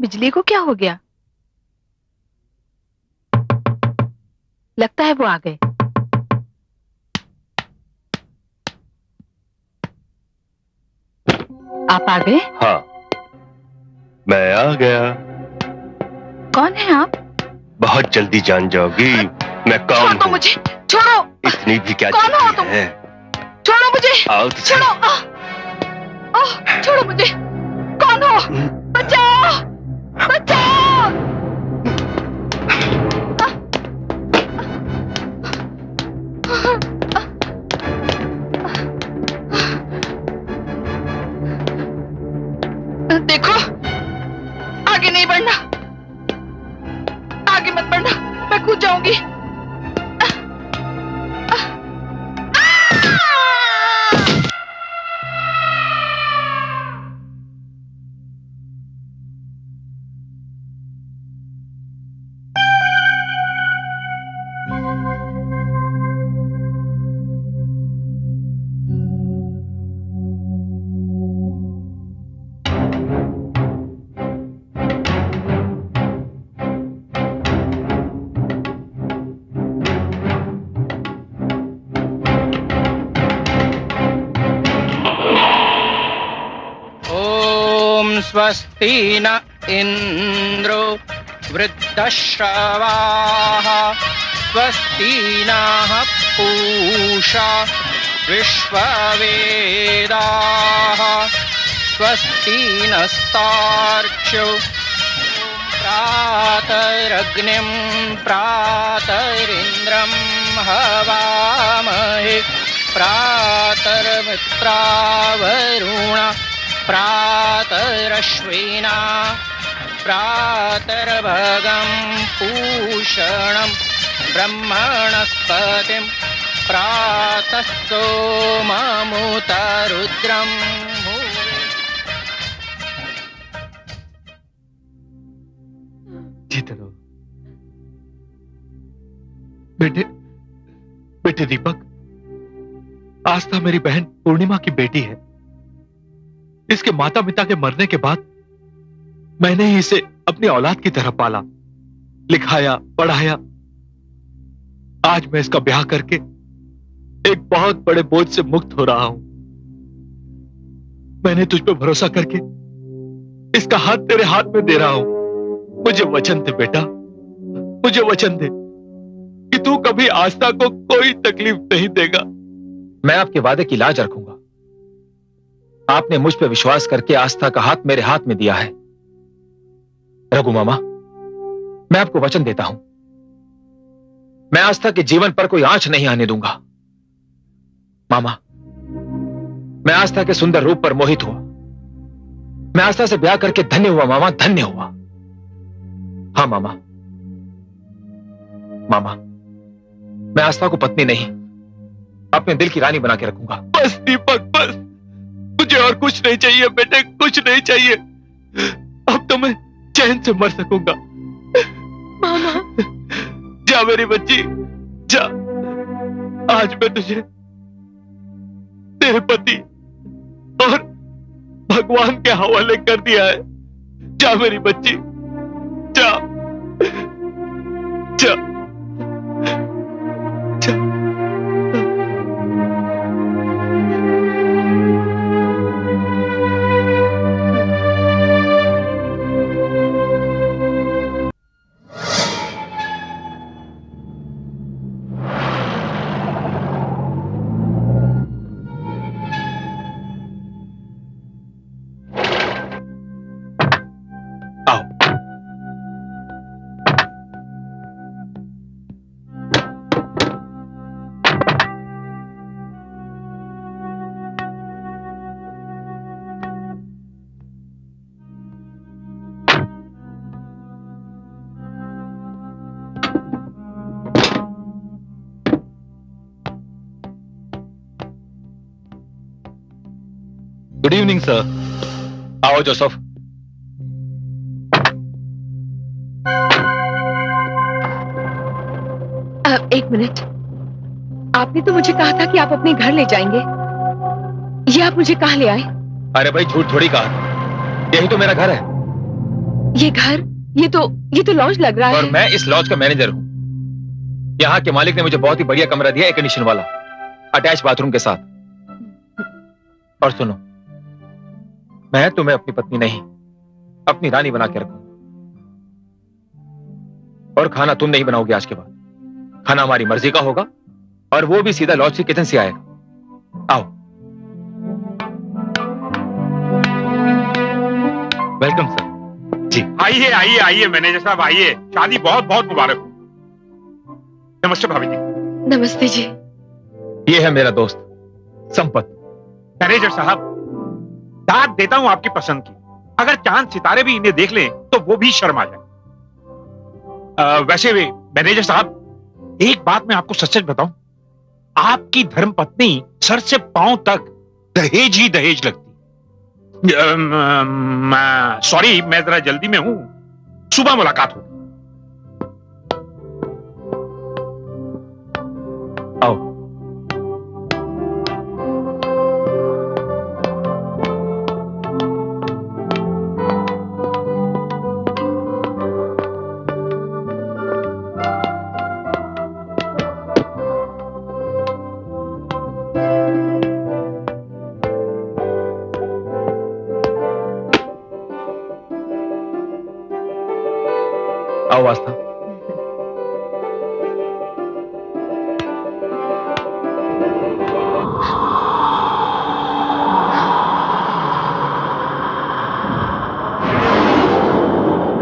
बिजली को क्या हो गया? लगता है वो आ गए। आप आ गए? हाँ, मैं आ गया। कौन है आप? बहुत जल्दी जान जाओगी मैं कौन छोड़ दो हूँ। मुझे, छोड़ो। इतनी भी क्या कौन हो जल्दी तुम? है? छोड़ो मुझे, आओ तो सही। छोड़ो। छोड़ो मुझे। कौन हो? बचाओ, बचाओ। देखो, आगे नहीं बढ़ना, आगे मत बढ़ना, मैं कूद जाऊंगी। स्वस्ति न इंद्रो वृद्धश्रवाः स्वस्ति नः पूषा विश्ववेदाः स्वस्ति नस्तार्क्ष्यो प्रातरग्निं प्रातरिन्द्रं हवामहे प्रातर्मित्रावरुण प्रातरश्विना प्रातर्भगं पूषणं ब्रह्मणस्पतिं प्रातः सोममुतरुद्रं जीते रहो बेटे। बेटे दीपक, आस्था मेरी बहन पूर्णिमा की बेटी है। इसके माता पिता के मरने के बाद मैंने ही इसे अपनी औलाद की तरह पाला, लिखाया, पढ़ाया। आज मैं इसका ब्याह करके एक बहुत बड़े बोझ से मुक्त हो रहा हूं। मैंने तुझ पे भरोसा करके इसका हाथ तेरे हाथ में दे रहा हूं। मुझे वचन दे बेटा, मुझे वचन दे कि तू कभी आस्था को कोई तकलीफ नहीं देगा। मैं आपके वादे की लाज रखूंगा। आपने मुझ पर विश्वास करके आस्था का हाथ मेरे हाथ में दिया है। रघु मामा, मैं आपको वचन देता हूं, मैं आस्था के जीवन पर कोई आंच नहीं आने दूंगा। मामा, मैं आस्था के सुंदर रूप पर मोहित हुआ। मैं आस्था से ब्याह करके धन्य हुआ मामा, धन्य हुआ। हाँ मामा, मामा, मैं आस्था को पत्नी नहीं, अपने दिल की रानी बना के रखूंगा। बस दीपक, बस। मुझे और कुछ नहीं चाहिए बेटे, कुछ नहीं चाहिए। अब तो मैं चैन से मर सकूंगा। मामा, जा मेरी बच्ची, जा। आज मैं तुझे तेरे पति और भगवान के हवाले कर दिया है। जा मेरी बच्ची, जा, जा, जा। Good evening sir. आओ जोसेफ। एक मिनट, आपने तो मुझे कहा था कि आप अपने घर ले जाएंगे। ये आप मुझे कहाँ ले आए? अरे भाई, झूठ थोड़ी कहा, यही तो मेरा घर है। ये घर, ये तो लॉज लग रहा और है। मैं इस लॉज का मैनेजर हूँ। यहाँ के मालिक ने मुझे बहुत ही बढ़िया कमरा दिया, एयर कंडीशन वाला, अटैच बाथरूम के साथ। और सुनो, मैं तुम्हें अपनी पत्नी नहीं, अपनी रानी बना के रखूंगा। और खाना तुम नहीं बनाओगे आज के बाद। खाना हमारी मर्जी का होगा, और वो भी सीधा लॉज के किचन से आएगा। आओ। Welcome sir. आइए आइए आइए मैनेजर साहब, आइए। शादी बहुत बहुत मुबारक हो। नमस्ते भाभी जी। नमस्ते जी। ये है मेरा दोस्त संपत। मैनेजर साहब, दाद देता हूं आपकी पसंद की। अगर चांद सितारे भी इन्हें देख लें तो वो भी शर्मा जाए। वैसे मैनेजर साहब, एक बात मैं आपको सच सच बताऊं, आपकी धर्मपत्नी सर से पांव तक दहेज ही दहेज लगती। सॉरी, मैं जरा जल्दी में हूं, सुबह मुलाकात होगी। आओ। आओ आस्था।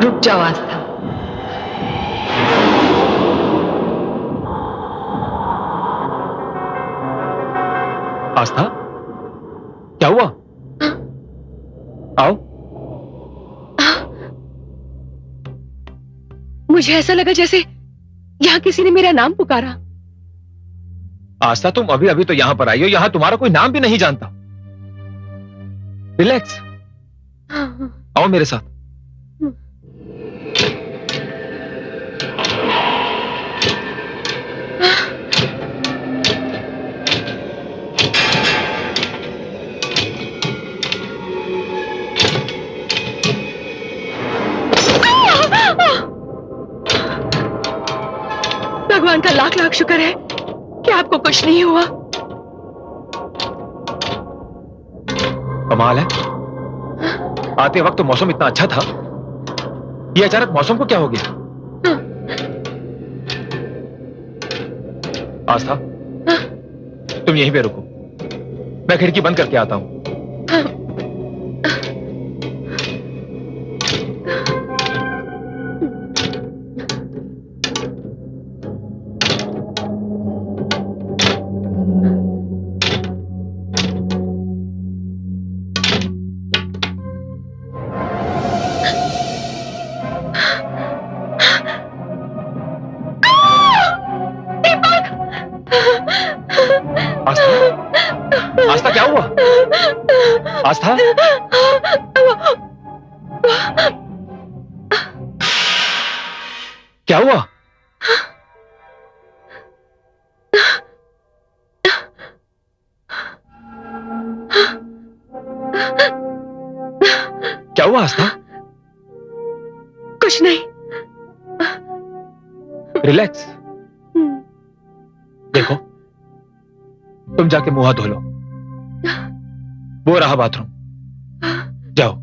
रुक जाओ आस्था। आस्था, क्या हुआ? आओ। मुझे ऐसा लगा जैसे यहाँ किसी ने मेरा नाम पुकारा। आस्था, तुम अभी अभी तो यहां पर आई हो, यहां तुम्हारा कोई नाम भी नहीं जानता। रिलैक्स, आओ मेरे साथ। भगवान का लाख लाख शुक्र है कि आपको कुछ नहीं हुआ। कमाल है, आते वक्त तो मौसम इतना अच्छा था, ये अचानक मौसम को क्या हो गया? आस्था, तुम यहीं पे रुको, मैं खिड़की बंद करके आता हूं। आस्था, आस्था क्या हुआ? आस्था, क्या हुआ? क्या हुआ आस्था? कुछ नहीं। रिलैक्स। देखो, तुम जाके मुंह हाथ धो लो, वो रहा बाथरूम, जाओ।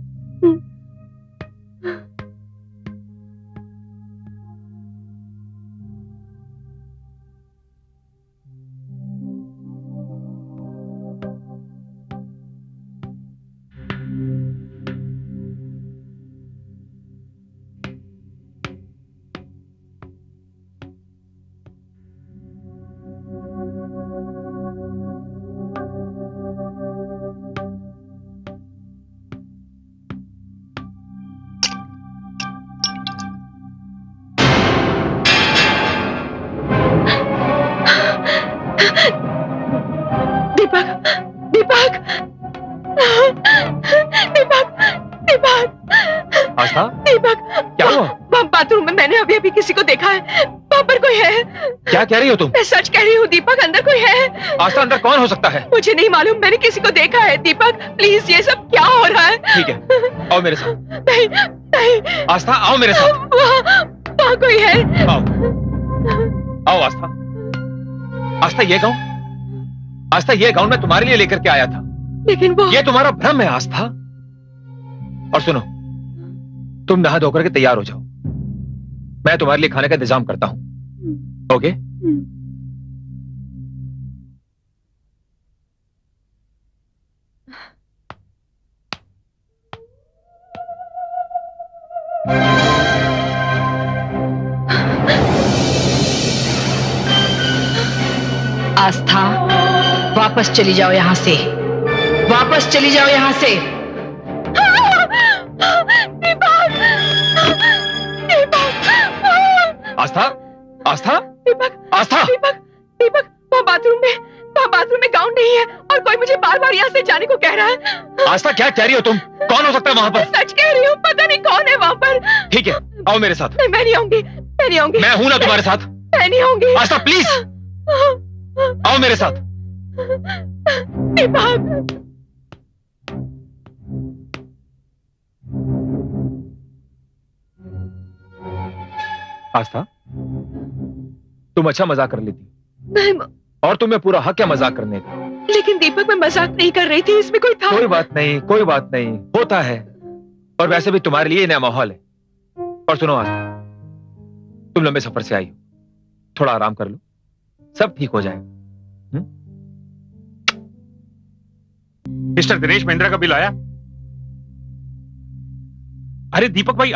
दीपक, दीपक, दीपक, दीपक, आस्था, दीपक, क्या हुआ? बाथरूम में मैंने अभी अभी किसी को देखा है। वहाँ पर कोई है। क्या कह रही हो तुम? मैं सच कह रही हूँ दीपक, अंदर कोई है। आस्था, अंदर कौन हो सकता है? मुझे नहीं मालूम, मैंने किसी को देखा है। दीपक प्लीज, ये सब क्या हो रहा है? ठीक है, आओ मेरे साथ। नहीं नहीं, आस्था, आओ मेरे साथ। वहाँ कोई है। आओ, आओ आस्था। आस्था, ये गाउन, आस्था ये गाउन मैं तुम्हारे लिए लेकर के आया था। लेकिन वो, ये तुम्हारा भ्रम है आस्था। और सुनो, तुम नहा धोकर के तैयार हो जाओ, मैं तुम्हारे लिए खाने का इंतजाम करता हूं। ओके? आस्था, वापस चली जाओ यहां से, वापस चली जाओ यहां से। आस्था, आस्था, दीपक, आस्था, दीपक, दीपक, वहाँ बाथरूम में गाउन नहीं है और कोई मुझे बार बार यहाँ से जाने को कह रहा है। आस्था, क्या कह रही हो तुम? कौन हो सकता है वहां पर? सच कह रही हूँ, पता नहीं कौन है वहाँ पर। ठीक है, आओ मेरे साथ। नहीं, मैं नहीं आऊंगी, मैं नहीं आऊंगी। मैं हूं ना तुम्हारे साथ। मैं नहीं आऊंगी। आस्था प्लीज, आओ मेरे साथ। दीपक, आस्था, तुम अच्छा मजाक कर लेती, नहीं, और तुम्हें पूरा हक है मजाक करने का। लेकिन दीपक, मैं मजाक नहीं कर रही थी, इसमें कोई था। कोई बात नहीं, कोई बात नहीं, होता है। और वैसे भी तुम्हारे लिए नया माहौल है। और सुनो आस्था, तुम लंबे सफर से आई हो, थोड़ा आराम कर लो, सब ठीक हो जाएगा। मिस्टर दिनेश महिंद्रा का बिल आया? अरे दीपक भाई,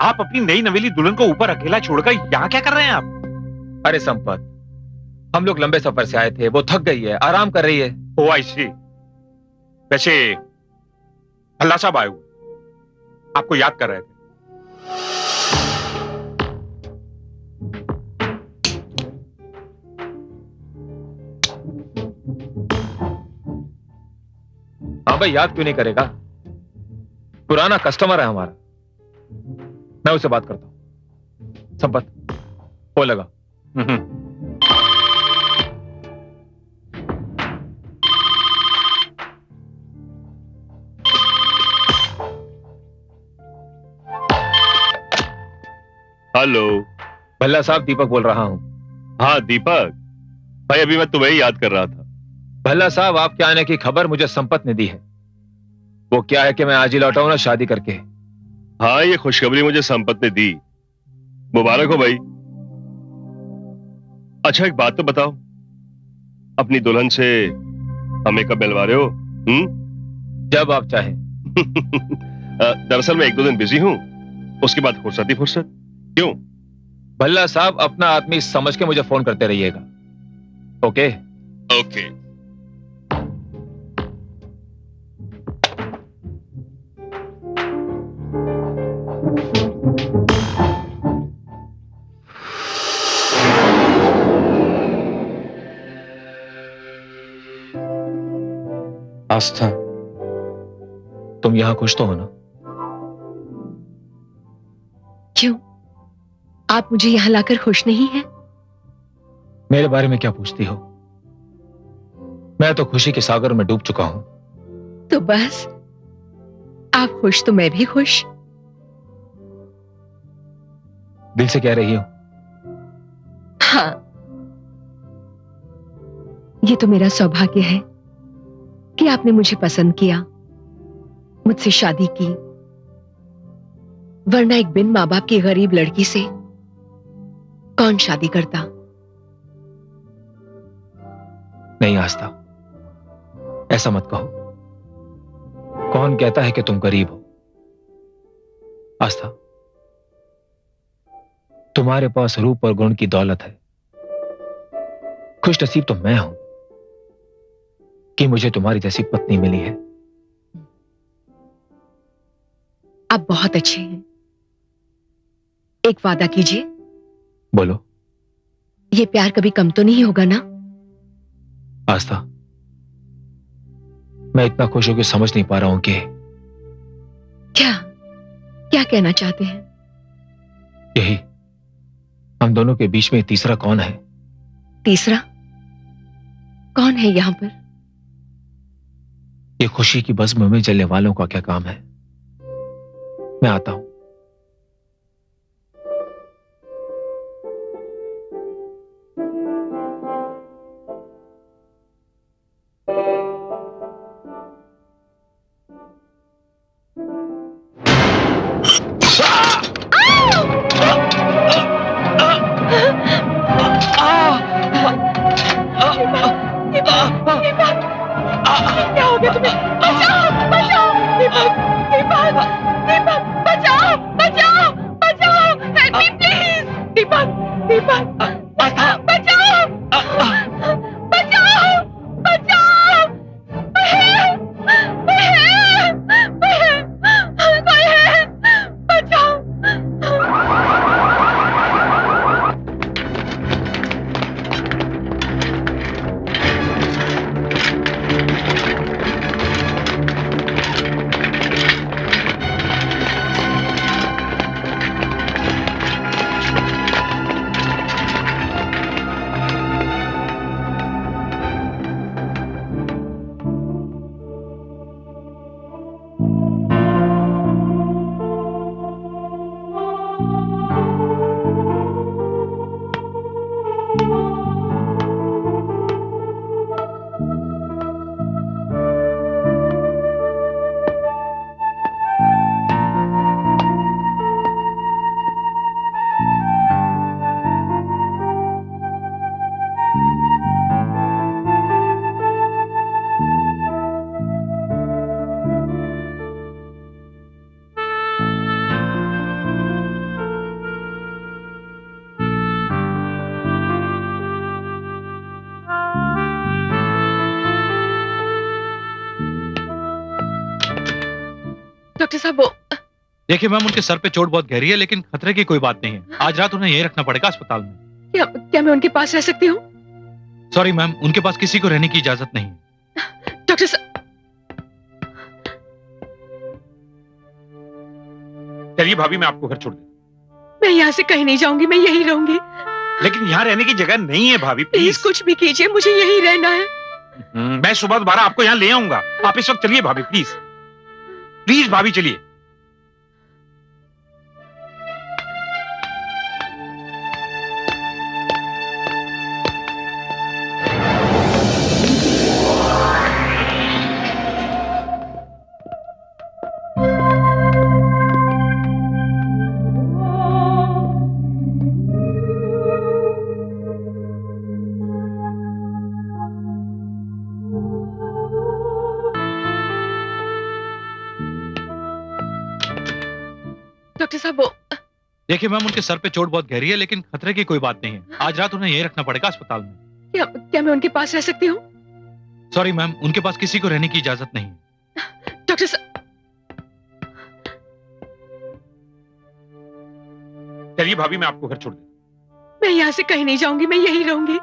आप अपनी नई नवेली दुल्हन को ऊपर अकेला छोड़कर यहां क्या कर रहे हैं आप? अरे संपत, हम लोग लंबे सफर से आए थे, वो थक गई है, आराम कर रही है। ओ आई सी। वैसे अल्लाह साहब आए हुए, आपको याद कर रहे थे। हाँ भाई, याद क्यों नहीं करेगा? पुराना कस्टमर है हमारा, मैं उससे बात करता हूं। संपत, वो लगा। हेलो। भल्ला साहब, दीपक बोल रहा हूं। हाँ दीपक भाई, अभी मैं तुम्हें ही याद कर रहा था। भल्ला साहब, आपके आने की खबर मुझे संपत ने दी है। वो क्या है कि मैं आज ही लौटा हूं ना शादी करके। हाँ, ये खुशखबरी मुझे संपत ने दी, मुबारक हो भाई। अच्छा एक बात तो बताओ, अपनी दुल्हन से हमें कब मिलवा रहे हो? जब आप चाहें। दरअसल मैं 1-2 दिन बिजी हूं, उसके बाद फुर्सत ही फुर्सत। क्यों? भल्ला साहब, अपना आदमी समझ के मुझे फोन करते रहिएगा। ओके? ओके। आस्था, तुम यहां खुश तो हो ना? क्यों? आप मुझे यहाँ लाकर खुश नहीं हैं? मेरे बारे में क्या पूछती हो? मैं तो खुशी के सागर में डूब चुका हूं। तो बस, आप खुश तो मैं भी खुश। दिल से कह रही हो? हाँ, ये तो मेरा सौभाग्य है कि आपने मुझे पसंद किया, मुझसे शादी की, वरना एक बिन माँ बाप की गरीब लड़की से कौन शादी करता? नहीं आस्था, ऐसा मत कहो। कौन कहता है कि तुम गरीब हो? आस्था, तुम्हारे पास रूप और गुण की दौलत है। खुश नसीब तो मैं हूं कि मुझे तुम्हारी जैसी पत्नी मिली है। आप बहुत अच्छे हैं। एक वादा कीजिए। बोलो। ये प्यार कभी कम तो नहीं होगा ना? आस्था, मैं इतना खुश हूं कि समझ नहीं पा रहा हूं कि क्या क्या कहना चाहते हैं? यही, हम दोनों के बीच में तीसरा कौन है? तीसरा कौन है यहां पर? ये खुशी की बज़्म में जलने वालों का क्या काम है? मैं आता हूं। क्या हो गया तुम्हें? बचाओ, बचाओ, दीपक, दीपक, दीपक, बचाओ, बचाओ, बचाओ, हेल्प मी प्लीज, दीपक, दीपक, बचाओ, बचाओ, बचाओ, बचाओ, कोई है, बचाओ। डॉक्टर साहब वो देखिए मैम, उनके सर पे चोट बहुत गहरी है, लेकिन खतरे की कोई बात नहीं है। आज रात उन्हें यहीं रखना पड़ेगा अस्पताल में। क्या मैं उनके पास रह सकती हूँ? सॉरी मैम, उनके पास किसी को रहने की इजाजत नहीं है। डॉक्टर साहब चलिए भाभी, मैं आपको घर छोड़ देता मैं यहाँ से कहीं नहीं जाऊंगी, मैं यहीं रहूंगी। हूं। लेकिन यहाँ रहने की जगह नहीं है भाभी, प्लीज प्लीज। कुछ भी कीजिए, मुझे यहीं रहना है। मैं सुबह दोबारा आपको यहाँ ले आऊंगा। आप इस वक्त चलिए भाभी, प्लीज प्लीज भाभी चलिए। डॉक्टर साहब वो देखिए मैम, उनके सर पे चोट बहुत गहरी है, लेकिन खतरे की कोई बात नहीं है। आज रात उन्हें यहीं रखना पड़ेगा अस्पताल में। क्या मैं उनके पास रह सकती हूँ? सॉरी मैम, उनके पास किसी को रहने की इजाजत नहीं है। डॉक्टर साहब चलिए भाभी, मैं आपको घर छोड़ देता हूं। मैं यहाँ से कहीं नहीं जाऊंगी, मैं यहीं रहूंगी।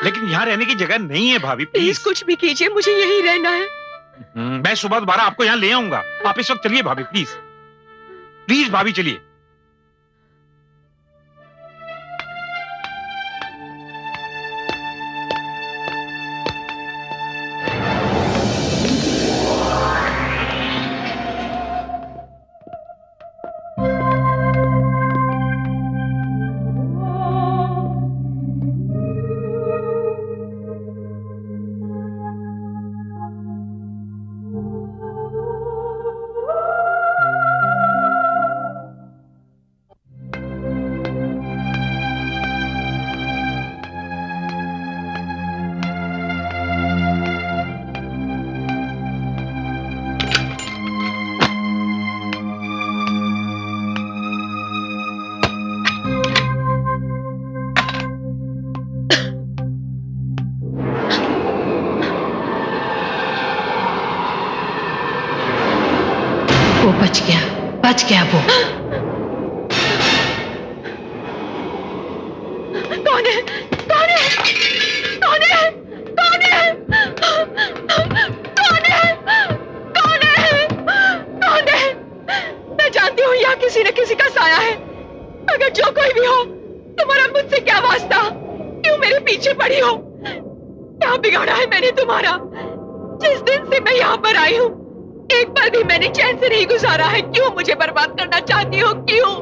लेकिन यहाँ रहने की जगह नहीं है भाभी, प्लीज प्लीज। कुछ भी कीजिए, मुझे यहीं रहना है। मैं सुबह दोबारा आपको यहाँ ले आऊंगा। आप इस वक्त चलिए भाभी, प्लीज प्लीज भाभी चलिए। वो बच गया वो। कौन है? कौन है? कौन है? कौन है? कौन है? कौन है? कौन है? मैं जानती हूँ यहाँ किसी न किसी का साया है। अगर जो कोई भी हो, तुम्हारा मुझसे क्या वास्ता? क्यों मेरे पीछे पड़ी हो? क्या बिगाड़ा है मैंने तुम्हारा? जिस दिन से मैं यहाँ पर आई हूँ, एक पल भी मैंने चैन से नहीं गुजारा है। क्यों मुझे बर्बाद करना चाहती हो? क्यों?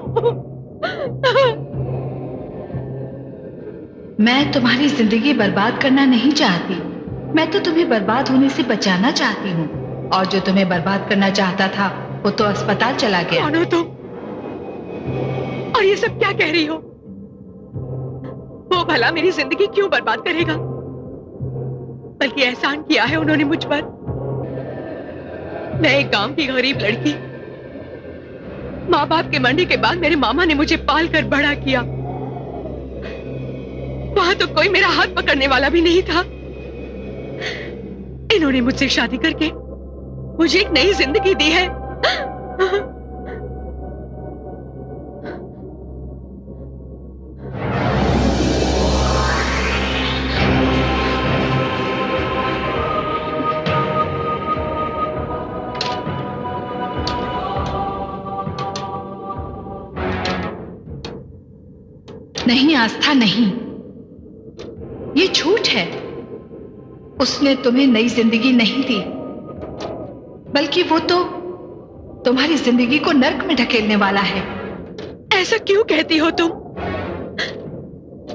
मैं तुम्हारी जिंदगी बर्बाद करना नहीं चाहती, मैं तो तुम्हें बर्बाद होने से बचाना चाहती हूँ। और जो तुम्हें बर्बाद करना चाहता था वो तो अस्पताल चला गया। कौन हो तुम? और ये सब क्या कह रही हो? वो भला मेरी जिंदगी क्यों बर्बाद करेगा? बल्कि एहसान किया है उन्होंने मुझ पर। मैं एक गांव की गरीब लड़की, माँ बाप के मरने के बाद मेरे मामा ने मुझे पाल कर बड़ा किया। वहां तो कोई मेरा हाथ पकड़ने वाला भी नहीं था। इन्होंने मुझसे शादी करके मुझे एक नई जिंदगी दी है। नहीं आस्था, नहीं, ये झूठ है। उसने तुम्हें नई जिंदगी नहीं दी, बल्कि वो तो तुम्हारी जिंदगी को नर्क में ढकेलने वाला है। ऐसा क्यों कहती हो तुम?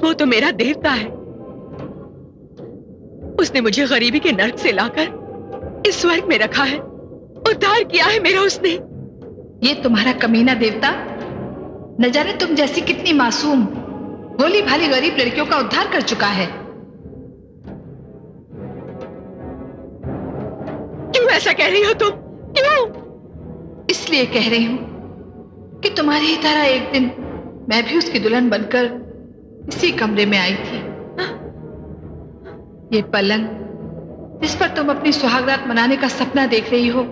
वो तो मेरा देवता है। उसने मुझे गरीबी के नर्क से लाकर इस स्वर्ग में रखा है। उद्धार किया है मेरा उसने। ये तुम्हारा कमीना देवता न जाने तुम जैसी कितनी मासूम भोली भाली गरीब लड़कियों का उद्धार कर चुका है। क्यों ऐसा कह रही हो तुम? क्यों? इसलिए कह रही हूं कि तुम्हारी ही तरह एक दिन मैं भी उसकी दुल्हन बनकर इसी कमरे में आई थी। ये पलंग जिस पर तुम अपनी सुहागरात मनाने का सपना देख रही हो,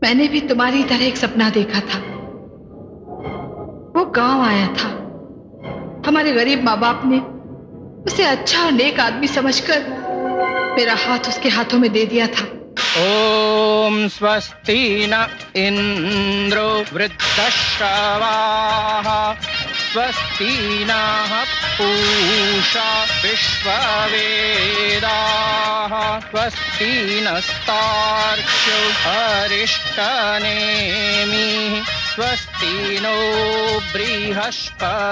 मैंने भी तुम्हारी तरह एक सपना देखा था। वो गांव आया था। हमारे गरीब माँ बाप ने उसे अच्छा और नेक आदमी समझकर मेरा हाथ उसके हाथों में दे दिया था। ओम स्वस्ति न इंद्रो वृद्धश्रवाः स्वस्ति नः पूषा विश्ववेदाः स्वस्ति नस्तार्क्ष्यो अरिष्टनेमिः स्वस्ति नो बृहस्पतिर्दधातु।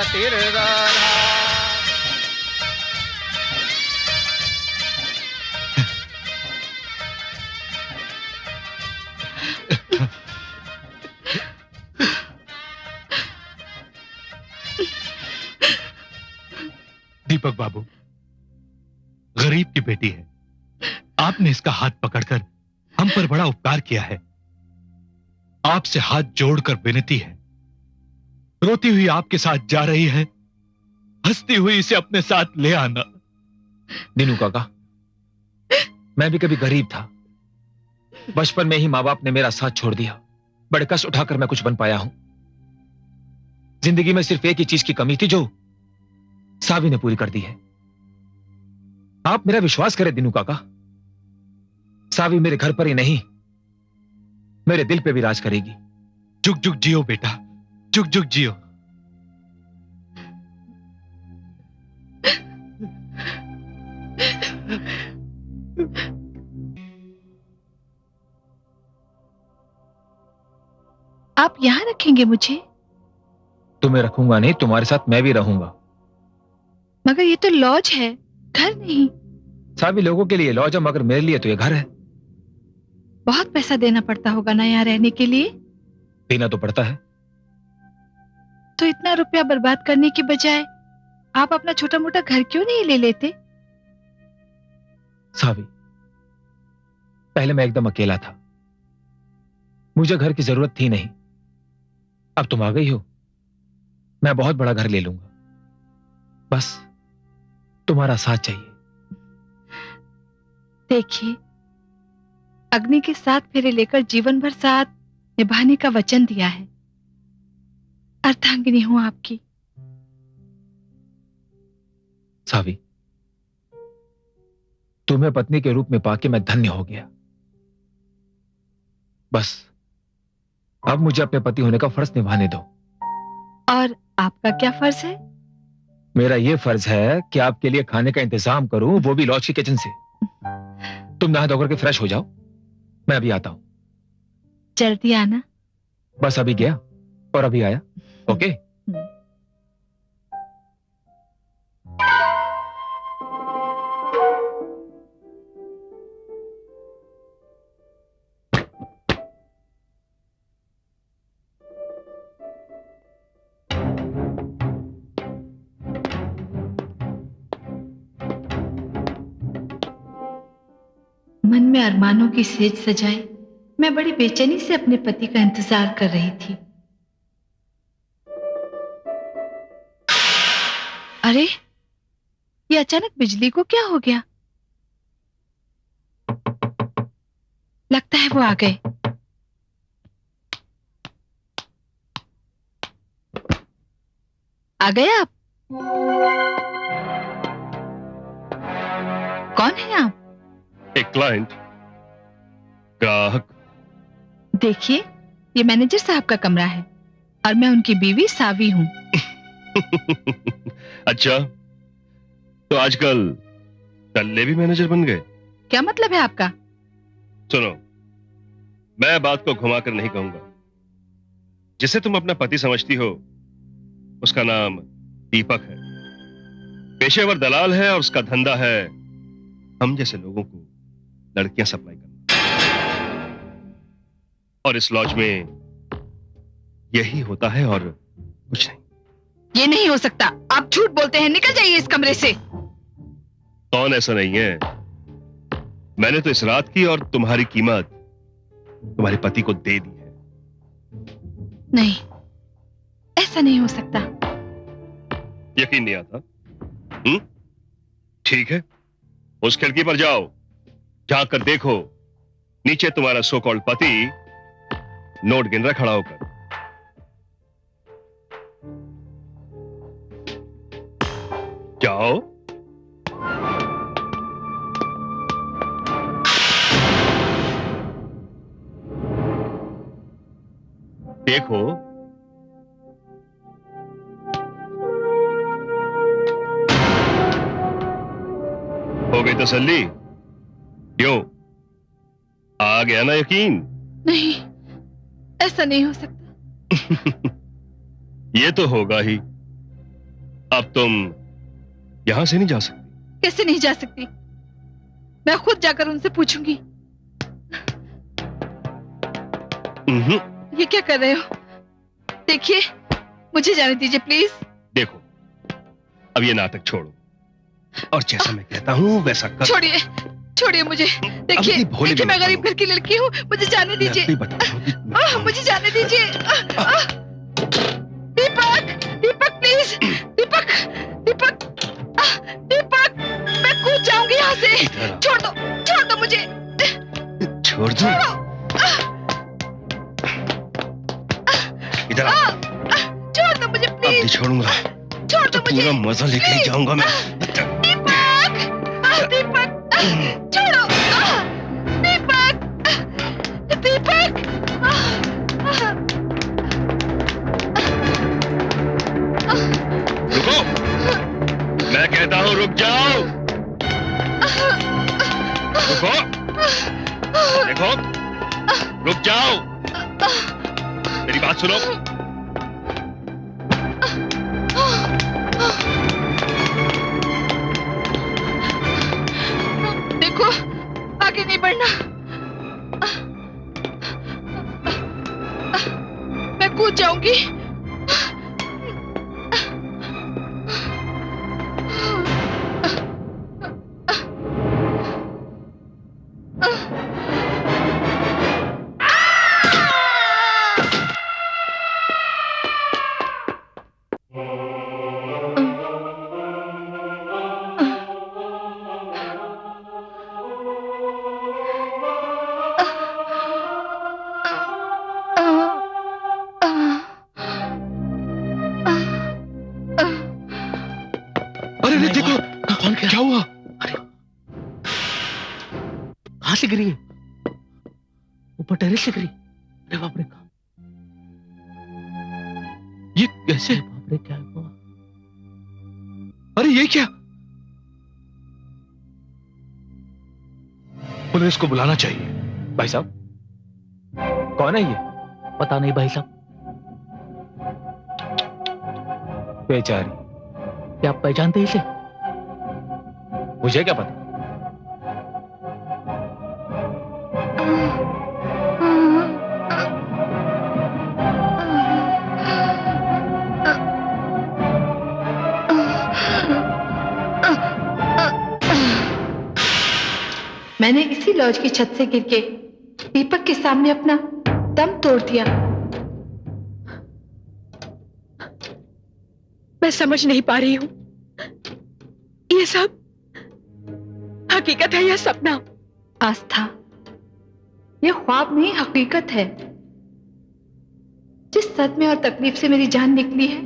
दीपक बाबू, गरीब की बेटी है। आपने इसका हाथ पकड़कर हम पर बड़ा उपकार किया है। आपसे हाथ जोड़कर विनती है, रोती हुई आपके साथ जा रही है, हंसती हुई इसे अपने साथ ले आना। नीनू काका, मैं भी कभी गरीब था। बचपन में ही माँ बाप ने मेरा साथ छोड़ दिया। बड़े कष्ट उठाकर मैं कुछ बन पाया हूं। जिंदगी में सिर्फ एक ही चीज की कमी थी जो सावी ने पूरी कर दी है। आप मेरा विश्वास करें दीनू काका, सावी मेरे घर पर ही नहीं, मेरे दिल पे भी राज करेगी। जुग जुग जियो बेटा, जुग जुग जियो। आप यहां रखेंगे मुझे? तुम्हें रखूंगा नहीं, तुम्हारे साथ मैं भी रहूंगा। मगर ये तो लॉज है, घर नहीं। सभी लोगों के लिए लॉज है, मगर मेरे लिए तो ये घर है। बहुत पैसा देना पड़ता होगा ना यहाँ रहने के लिए? देना तो पड़ता है। तो इतना रुपया बर्बाद करने की बजाय आप अपना छोटा मोटा घर क्यों नहीं ले लेते? सावी, पहले मैं एकदम अकेला था, मुझे घर की जरूरत थी नहीं। अब तुम आ गई हो, मैं बहुत बड़ा घर ले लूंगा। बस तुम्हारा साथ चाहिए। देखिए, अग्नि के साथ फेरे लेकर जीवन भर साथ निभाने का वचन दिया है। अर्धांगिनी हूं आपकी। सावी, तुम्हें पत्नी के रूप में पाके मैं धन्य हो गया। बस अब मुझे अपने पति होने का फर्ज निभाने दो। और आपका क्या फर्ज है? मेरा ये फर्ज है कि आपके लिए खाने का इंतजाम करूं, वो भी लॉज की किचन से। तुम नहा धोकर के फ्रेश हो जाओ, मैं अभी आता हूं। जल्दी आना। बस अभी गया और अभी आया। ओके। मन में अरमानों की सेज सजाए मैं बड़ी बेचैनी से अपने पति का इंतजार कर रही थी। अरे, ये अचानक बिजली को क्या हो गया? लगता है वो आ गए। आ गए आप? कौन है आप? एक क्लाइंट, ग्राहक। देखिए, ये मैनेजर साहब का कमरा है और मैं उनकी बीवी सावी हूँ। अच्छा, तो आजकल टल्ले भी मैनेजर बन गए? क्या मतलब है आपका? सुनो, मैं बात को घुमाकर नहीं कहूंगा। जिसे तुम अपना पति समझती हो, उसका नाम दीपक है। पेशेवर दलाल है और उसका धंधा है हम जैसे लोगों को लड़कियां सप्लाई करना। और इस लॉज में यही होता है और कुछ नहीं। ये नहीं हो सकता, आप झूठ बोलते हैं। निकल जाइए इस कमरे से। कौन ऐसा नहीं है? मैंने तो इस रात की और तुम्हारी कीमत तुम्हारे पति को दे दी है। नहीं, ऐसा नहीं हो सकता। यकीन नहीं आता? ठीक है, उस खिड़की पर जाओ, जाकर देखो, नीचे तुम्हारा सो कॉल्ड पति नोट गिन रहा खड़ा होकर। जाओ। देखो। हो गई तसल्ली? क्यों, आ गया ना यकीन? नहीं, ऐसा नहीं हो सकता। ये तो होगा ही। अब तुम यहां से नहीं जा सकती। कैसे नहीं जा सकती? मैं खुद जाकर उनसे पूछूंगी। ये क्या कर रहे हो? देखिए, मुझे जाने दीजिए प्लीज। देखो, अब ये नाटक छोड़ो और जैसा मैं कहता हूँ वैसा कर। छोड़िए, छोड़िए मुझे। देखिए, देखिए मैं गरीब घर की लड़की हूँ, मुझे जाने दीजिए। मुझे जाने दीजिए। दीपक, दीपक प्लीज, दीपक, दीपक, दीपक, मैं कूद जाऊंगी यहाँ से। छोड़ दो मुझे। छोड़ दो? इधर आ। छोड़ दो मुझे प्लीज। अब नहीं छोड़ूंगा। छोड़ दो मुझे। पूरा मजा लेके ही जाऊंगा मैं। दीपक, दीपक, छोड़ो। दीपक, दीपक। रुको, मैं कहता हूँ रुक जाओ। रुको, देखो, रुक जाओ। मेरी बात सुनो। देखो, आगे नहीं बढ़ना। मैं कूद जाऊंगी। अरे देखो, कौन क्या हुआ? कहां से गिरी है? ऊपर टेरेस से गिरी। अरे बाप रे, ये कैसे? अरे क्या हुआ? अरे ये क्या? पुलिस को बुलाना चाहिए। भाई साहब, कौन है ये? पता नहीं भाई साहब। बेचारी। क्या आप पहचानते हैं इसे? मुझे क्या पता? मैंने इसी लॉज की छत से गिर के दीपक के सामने अपना दम तोड़ दिया। मैं समझ नहीं पा रही हूं, ये सब हकीकत है या सपना? आस्था, ये ख्वाब नहीं हकीकत है। जिस सदमे और तकलीफ से मेरी जान निकली है,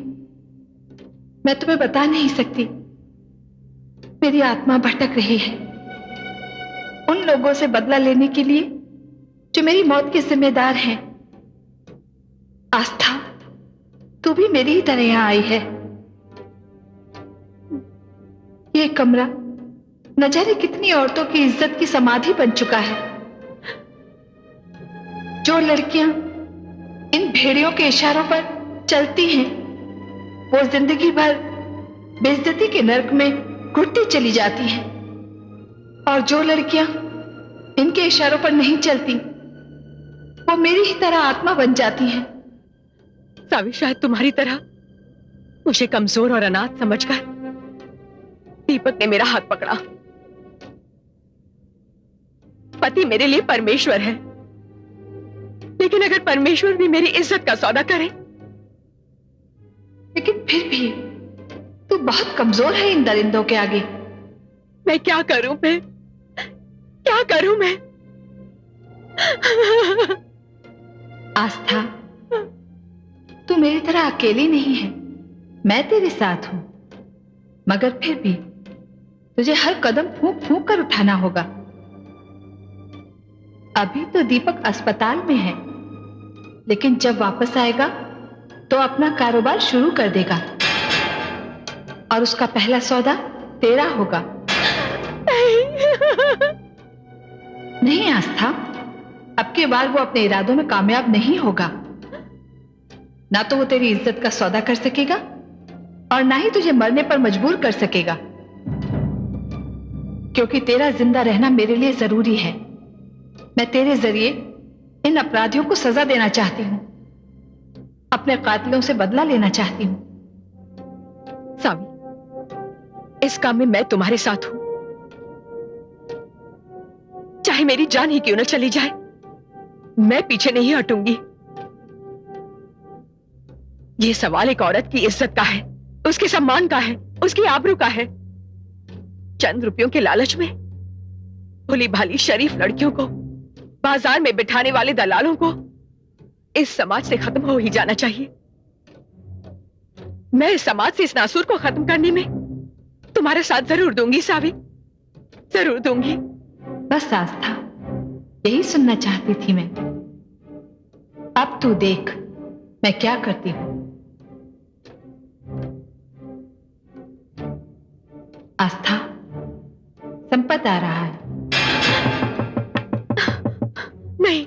मैं तुम्हें बता नहीं सकती। मेरी आत्मा भटक रही है उन लोगों से बदला लेने के लिए जो मेरी मौत के जिम्मेदार हैं। आस्था, तू भी मेरी ही तरह यहां आई है। ये कमरा न जाने कितनी औरतों की इज्जत की समाधि बन चुका है। जो लड़कियां इन भेड़ियों के इशारों पर चलती हैं, वो जिंदगी भर बेइज्जती के नर्क में घुटती चली जाती हैं। और जो लड़कियां इनके इशारों पर नहीं चलती, वो मेरी ही तरह आत्मा बन जाती हैं। सावी, शायद तुम्हारी तरह मुझे कमजोर और अनाथ समझकर दीपक ने मेरा हाथ पकड़ा। पति मेरे लिए परमेश्वर है, लेकिन अगर परमेश्वर भी मेरी इज्जत का सौदा करे, लेकिन फिर भी तू बहुत कमजोर है इन दरिंदों के आगे। मैं क्या करूं? मैं क्या करूं? मैं आस्था, तू मेरी तरह अकेली नहीं है, मैं तेरे साथ हूं। मगर फिर भी तुझे हर कदम फूंक फूंक कर उठाना होगा। अभी तो दीपक अस्पताल में है, लेकिन जब वापस आएगा तो अपना कारोबार शुरू कर देगा और उसका पहला सौदा तेरा होगा। नहीं आस्था, अब की बार वो अपने इरादों में कामयाब नहीं होगा। ना तो वो तेरी इज्जत का सौदा कर सकेगा और ना ही तुझे मरने पर मजबूर कर सकेगा, क्योंकि तेरा जिंदा रहना मेरे लिए जरूरी है। मैं तेरे जरिए इन अपराधियों को सजा देना चाहती हूं, अपने कातिलों से बदला लेना चाहती हूं। सावी, इस काम में मैं तुम्हारे साथ हूं, चाहे मेरी जान ही क्यों न चली जाए, मैं पीछे नहीं हटूंगी। यह सवाल एक औरत की इज्जत का है, उसके सम्मान का है, उसकी आबरू का है। चंद रुपयों के लालच में भोली भाली शरीफ लड़कियों को बाजार में बिठाने वाले दलालों को इस समाज से खत्म हो ही जाना चाहिए। मैं इस समाज से इस नासूर को खत्म करने में तुम्हारा साथ जरूर दूंगी सावी, जरूर दूंगी। बस आस्था, यही सुनना चाहती थी मैं। अब तू देख मैं क्या करती हूं। आस्था, संपत आ रहा है। नहीं,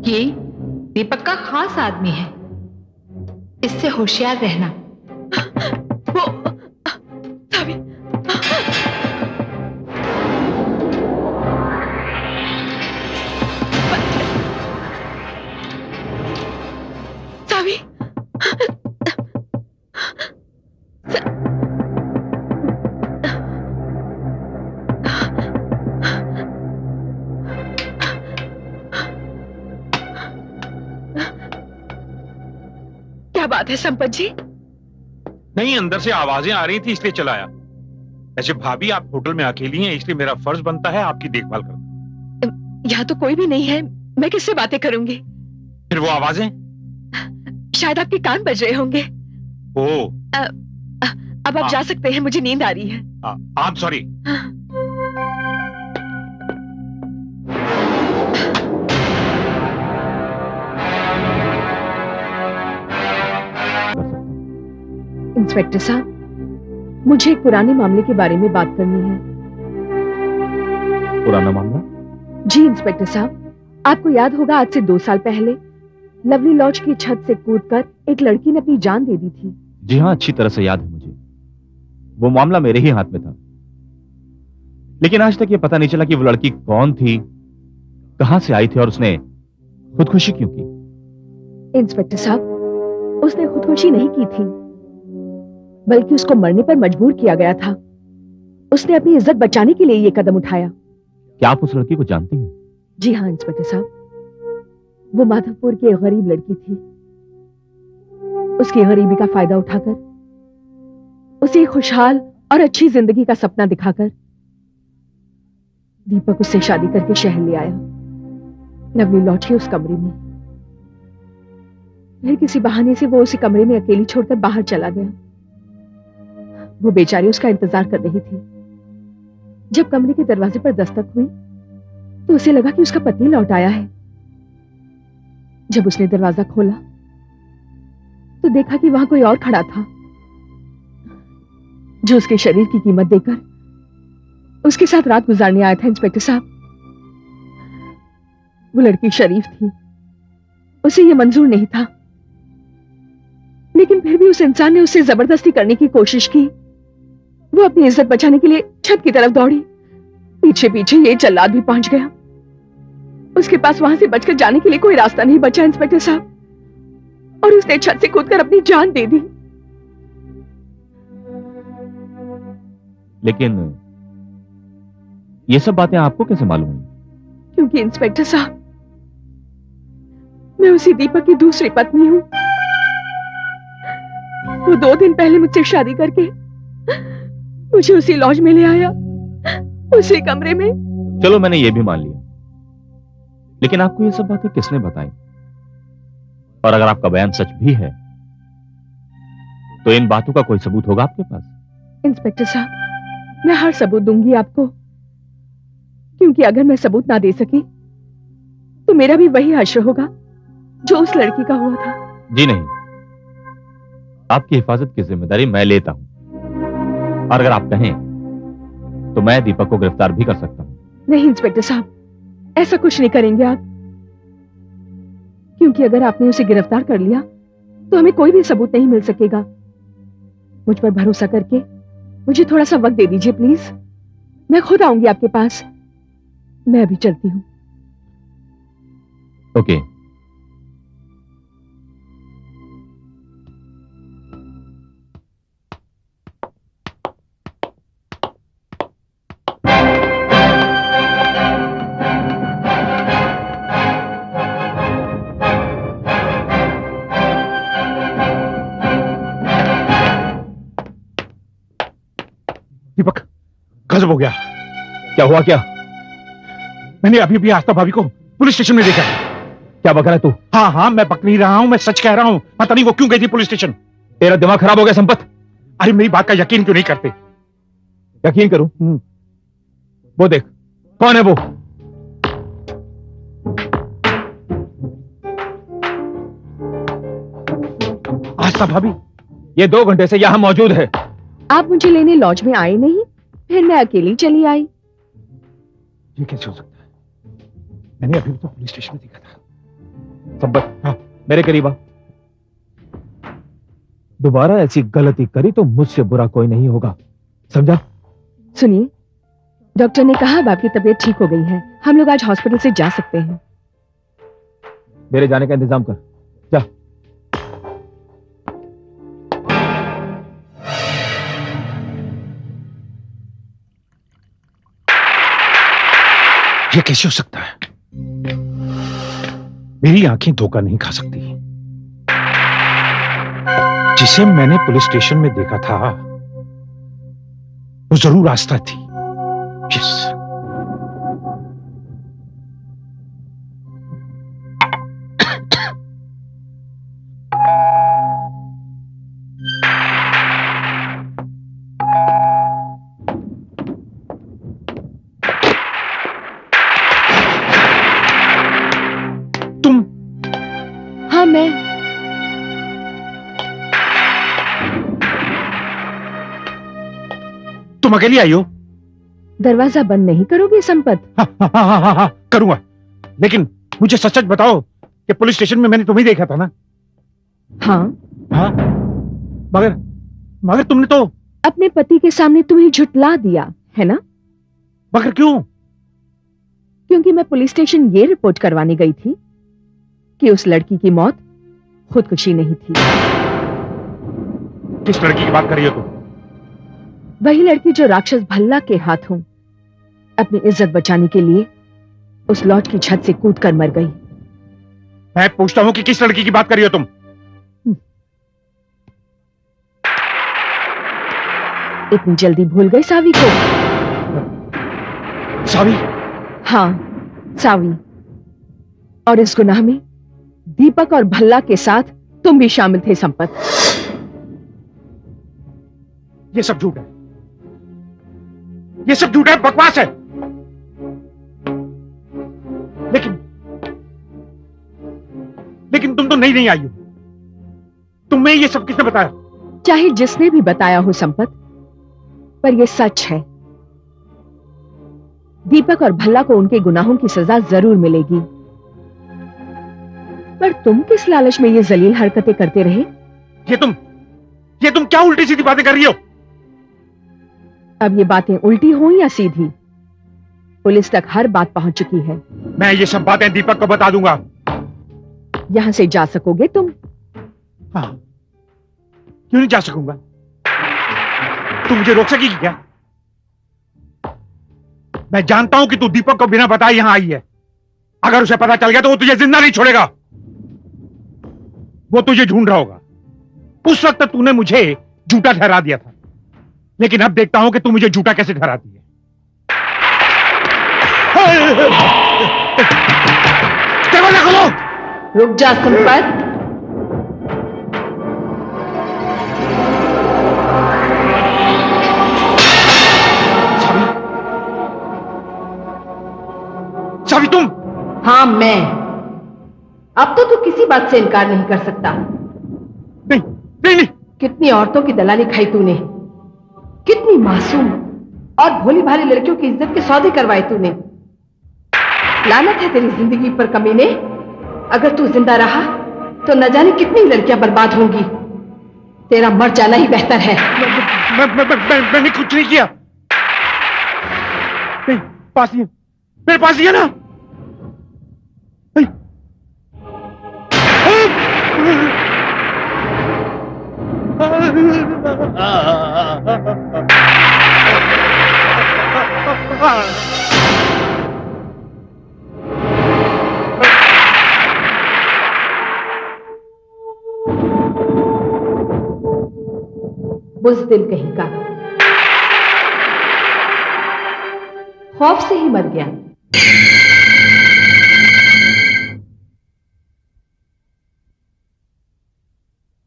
ये दीपक का खास आदमी है, इससे होशियार रहना। वो सावी, सावी, क्या बात है संपत जी? नहीं, अंदर से आवाजें आ रही थी इसलिए चलाया। ऐसे भाभी, आप होटल में अकेली हैं, इसलिए मेरा फर्ज बनता है आपकी देखभाल करना। यहाँ तो कोई भी नहीं है, मैं किससे बातें करूंगी? फिर वो आवाजें? शायद आपके कान बज रहे होंगे। ओ, अब आप जा सकते हैं, मुझे नींद आ रही है। I am sorry. इंस्पेक्टर साहब, मुझे एक पुराने मामले के बारे में बात करनी है। पुराना मामला? जी इंस्पेक्टर साहब, आपको याद होगा आज से 2 साल पहले लवली लॉज की छत से कूदकर एक लड़की ने अपनी जान दे दी थी। जी हाँ, अच्छी तरह से याद है मुझे। वो मामला मेरे ही हाथ में था, लेकिन आज तक ये पता नहीं चला कि वो लड़की कौन थी, कहां से आई थी और उसने खुदकुशी क्यों की। इंस्पेक्टर साहब, उसने खुदकुशी नहीं की थी, बल्कि उसको मरने पर मजबूर किया गया था। उसने अपनी इज्जत बचाने के लिए ये कदम उठाया। क्या आप उस लड़की को जानती हैं? जी हाँ इंस्पेक्टर साहब, वो माधवपुर की एक गरीब लड़की थी। उसकी गरीबी का फायदा उठाकर उसे खुशहाल और अच्छी जिंदगी का सपना दिखाकर दीपक उससे शादी करके शहर ले आया, लवली लॉज के उस कमरे में। फिर किसी बहाने से वो उसे कमरे में अकेली छोड़कर बाहर चला गया। वो बेचारी उसका इंतजार कर रही थी। जब कमरे के दरवाजे पर दस्तक हुई तो उसे लगा कि उसका पति लौट आया है। जब उसने दरवाजा खोला तो देखा कि वहां कोई और खड़ा था, जो उसके शरीर की कीमत देकर उसके साथ रात गुजारने आया था। इंस्पेक्टर साहब, वो लड़की शरीफ थी, उसे यह मंजूर नहीं था, लेकिन फिर भी उस इंसान ने उससे जबरदस्ती करने की कोशिश की। वो अपनी इज्जत बचाने के लिए छत की तरफ दौड़ी। पीछे पीछे ये जल्लाद भी पहुंच गया। उसके पास वहां से बचकर जाने के लिए कोई रास्ता नहीं बचा इंस्पेक्टर साहब, और उसने छत से कूदकर अपनी जान दे दी। लेकिन ये सब बातें आपको कैसे मालूम हुई? क्योंकि इंस्पेक्टर साहब, मैं उसी दीपक की दूसरी पत्नी हूं। वो 2 दिन पहले मुझसे शादी करके मुझे उसी लॉज में ले आया, उसी कमरे में। चलो, मैंने ये भी मान लिया, लेकिन आपको ये सब बातें किसने बताई? और अगर आपका बयान सच भी है तो इन बातों का कोई सबूत होगा आपके पास? इंस्पेक्टर साहब, मैं हर सबूत दूंगी आपको, क्योंकि अगर मैं सबूत ना दे सकी तो मेरा भी वही हश्र होगा जो उस लड़की का हुआ था। जी नहीं, आपकी हिफाजत की जिम्मेदारी मैं लेता हूं, और अगर आप कहें तो मैं दीपक को गिरफ्तार भी कर सकता हूं। नहीं इंस्पेक्टर साहब, ऐसा कुछ नहीं करेंगे आप, क्योंकि अगर आपने उसे गिरफ्तार कर लिया तो हमें कोई भी सबूत नहीं मिल सकेगा। मुझ पर भरोसा करके मुझे थोड़ा सा वक्त दे दीजिए प्लीज। मैं खुद आऊंगी आपके पास। मैं अभी चलती हूं। ओके। दीपक, गजब हो गया। क्या हुआ? क्या? मैंने अभी भी आस्था भाभी को पुलिस स्टेशन में देखा। क्या बक रहा है तू? हाँ हाँ, मैं बक नहीं रहा हूं, मैं सच कह रहा हूं। पता नहीं वो क्यों गई थी पुलिस स्टेशन। तेरा दिमाग खराब हो गया संपत। अरे मेरी बात का यकीन क्यों नहीं करते? यकीन करूं? वो देख, कौन है वो? आस्था भाभी। ये 2 घंटे से यहां मौजूद है। आप मुझे लेने लॉज में आए नहीं, फिर मैं अकेली चली आई। ये कैसे हो सकता है? मैंने अभी तो पुलिस स्टेशन में देखा था। संपत, हाँ, मेरे करीब आ। दोबारा ऐसी गलती करी तो मुझसे बुरा कोई नहीं होगा, समझा? सुनिए, डॉक्टर ने कहा अब आपकी तबीयत ठीक हो गई है, हम लोग आज हॉस्पिटल से जा सकते हैं। मेरे जाने का इंतजाम कर, जा। ये कैसे हो सकता है? मेरी आंखें धोखा नहीं खा सकती। जिसे मैंने पुलिस स्टेशन में देखा था वो जरूर आस्था थी। यस। तुम? हाँ, मैं। तुम अकेली आई हो? दरवाजा बंद नहीं करोगे संपत? हाँ, करूंगा। लेकिन मुझे सच सच बताओ कि पुलिस स्टेशन में मैंने तुम्हें देखा था ना? हाँ। हाँ, मगर मगर तुमने तो। अपने पति के सामने तुम्हें झुटला दिया है ना? मगर क्यों? क्योंकि मैं पुलिस स्टेशन ये रिपोर्ट करवाने गई थी कि उस लड़की की मौत खुदकुशी नहीं थी। किस लड़की की बात कर रही हो तुम? वही लड़की जो राक्षस भल्ला के हाथों अपनी इज्जत बचाने के लिए उस लॉज की छत से कूदकर मर गई। मैं पूछता हूं कि किस लड़की की बात कर रही हो तुम? इतनी जल्दी भूल गई सावी को? सावी? हाँ, सावी। और इस गुनाह में दीपक और भल्ला के साथ तुम भी शामिल थे संपत। ये सब झूठ है, ये सब झूठ है, बकवास है। लेकिन तुम तो नहीं आई हो। तुम्हें ये सब किसने बताया? चाहे जिसने भी बताया हो संपत, पर यह सच है। दीपक और भल्ला को उनके गुनाहों की सजा जरूर मिलेगी। पर तुम किस लालच में ये जलील हरकतें करते रहे? ये तुम क्या उल्टी सीधी बातें कर रही हो? अब ये बातें उल्टी हो या सीधी, पुलिस तक हर बात पहुंच चुकी है। मैं ये सब बातें दीपक को बता दूंगा। यहां से जा सकोगे तुम? हाँ, क्यों नहीं जा सकूंगा? तुम मुझे रोक सकेगी क्या? मैं जानता हूं कि तू दीपक को बिना बताए यहां आई है। अगर उसे पता चल गया तो वो तुझे जिंदा नहीं छोड़ेगा। वो तुझे ढूंढ रहा होगा। उस वक्त तूने मुझे झूठा ठहरा दिया था, लेकिन अब देखता हूं कि तू मुझे झूठा कैसे ठहराती है। दरवाजा खोलो! रुक जा संपत। सावी, तुम? हाँ, मैं। अब तो तू किसी बात से इनकार नहीं कर सकता। नहीं, नहीं, नहीं। कितनी औरतों की दलाली खाई तूने, कितनी मासूम और भोली भाली लड़कियों की इज्जत के सौदे करवाए तूने। लानत है तेरी जिंदगी पर कमीने। अगर तू जिंदा रहा तो न जाने कितनी लड़कियां बर्बाद होंगी। तेरा मर जाना ही बेहतर है। मैंने कुछ नहीं किया। नहीं, पास ही है, मेरे पास ही है ना। बुज़दिल कहीं का, खौफ से ही मर गया।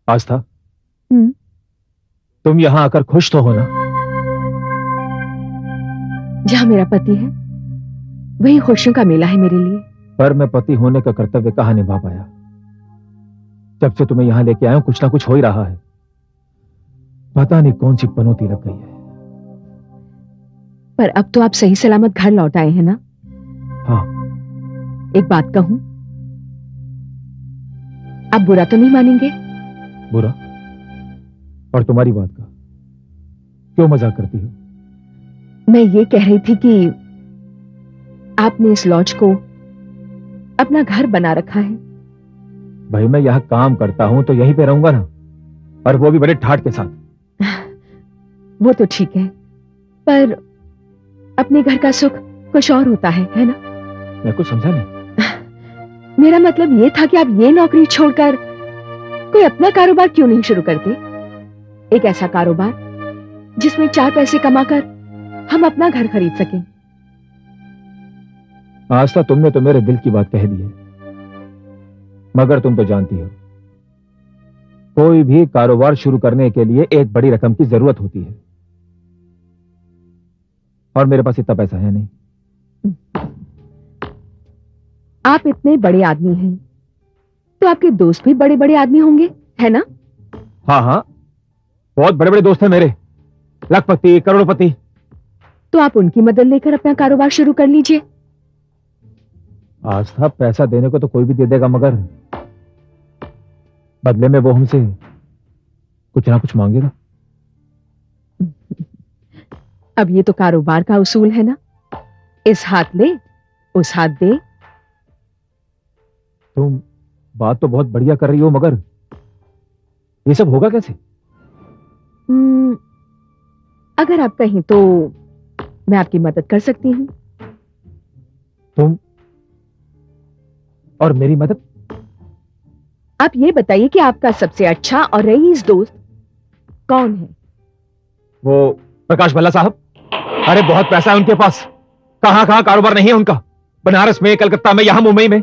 आस्था, तुम यहां आकर खुश तो हो ना? जहां मेरा पति है वही खुशियों का मेला है मेरे लिए। पर मैं पति होने का कर्तव्य कहां निभा पाया। जब से तुम्हें यहां लेके आया हूं कुछ ना कुछ हो ही रहा है। पता नहीं कौन सी पनौती लग गई है। पर अब तो आप सही सलामत घर लौट आए हैं ना? हाँ। एक बात कहूं, आप बुरा तो नहीं मानेंगे? बुरा? और तुम्हारी बात का क्यों मजाक करती हो? मैं ये कह रही थी कि आपने इस लॉज को अपना घर बना रखा है। भाई मैं यहां काम करता हूं तो यहीं पे रहूंगा ना, और वो भी बड़े ठाठ के साथ। वो तो ठीक है, पर अपने घर का सुख कुछ और होता है ना? मैं कुछ समझा नहीं। मेरा मतलब ये था कि आप ये नौकरी छोड़कर कोई अपना कारोबार क्यों नहीं शुरू करते? एक ऐसा कारोबार जिसमें 4 पैसे कमाकर हम अपना घर खरीद सकें। आस्था, तुमने तो मेरे दिल की बात कह दी है, मगर तुम तो जानती हो कोई भी कारोबार शुरू करने के लिए एक बड़ी रकम की जरूरत होती है, और मेरे पास इतना पैसा है नहीं। आप इतने बड़े आदमी हैं तो आपके दोस्त भी बड़े बड़े आदमी होंगे, है ना? हाँ हाँ, बहुत बड़े बड़े दोस्त हैं मेरे, लखपति, करोड़पति। तो आप उनकी मदद लेकर अपना कारोबार शुरू कर लीजिए। आस्था, पैसा देने को तो कोई भी दे देगा, मगर बदले में वो हमसे कुछ ना कुछ मांगेगा। अब ये तो कारोबार का उसूल है ना, इस हाथ ले उस हाथ दे। तुम बात तो बहुत बढ़िया कर रही हो, मगर ये सब होगा कैसे? अगर आप कहें तो मैं आपकी मदद कर सकती हूँ। तुम और मेरी मदद? आप ये बताइए कि आपका सबसे अच्छा और रईस दोस्त कौन है? वो प्रकाश भल्ला साहब। अरे बहुत पैसा है उनके पास, कहां कहां कारोबार नहीं है उनका, बनारस में, कलकत्ता में, यहां मुंबई में।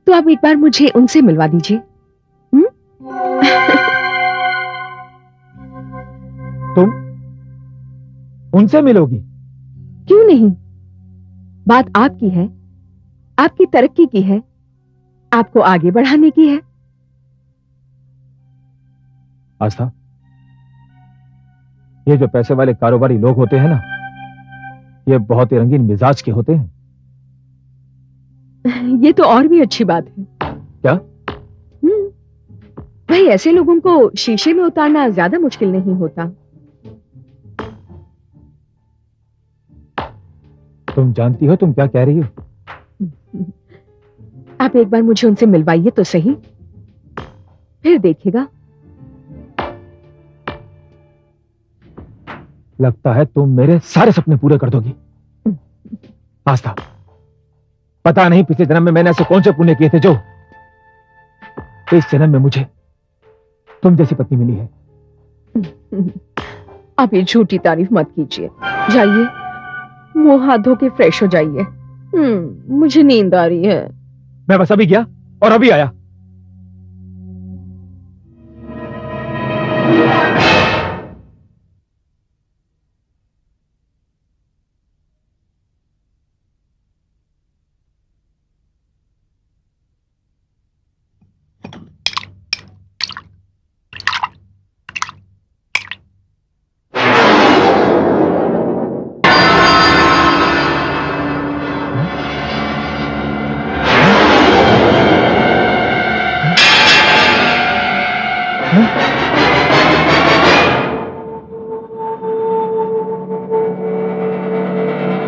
तो आप एक बार मुझे उनसे मिलवा दीजिए। तुम उनसे मिलोगी? क्यों नहीं, बात आपकी है, आपकी तरक्की की है, आपको आगे बढ़ाने की है। आस्था, ये जो पैसे वाले कारोबारी लोग होते हैं ना, ये बहुत ही रंगीन मिजाज के होते हैं। ये तो और भी अच्छी बात है। क्या? भाई, ऐसे लोगों को शीशे में उतारना ज्यादा मुश्किल नहीं होता। तुम जानती हो तुम क्या कह रही हो? आप एक बार मुझे उनसे मिलवाइए तो सही, फिर देखिएगा। लगता है तुम मेरे सारे सपने पूरे कर दोगी। आस्था, पता नहीं पिछले जन्म में मैंने ऐसे कौन से पुण्य किए थे जो इस जन्म में मुझे तुम जैसी पत्नी मिली है। आप ये झूठी तारीफ मत कीजिए, जाइए मुंह हाथ धो के फ्रेश हो जाइए। मुझे नींद आ रही है। मैं बस अभी गया और अभी आया।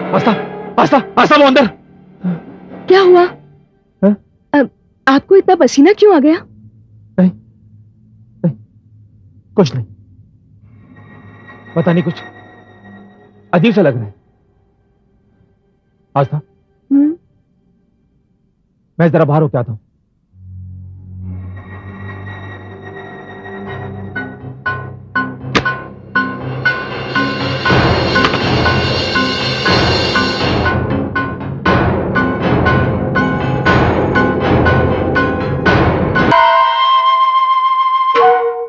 आस्था, आस्था, आस्था, वो अंदर। क्या हुआ? हाँ? आपको इतना पसीना क्यों आ गया? नहीं, नहीं, कुछ नहीं। पता नहीं, कुछ अजीब सा लग रहा है। आस्था, मैं जरा बाहर होके आता हूं।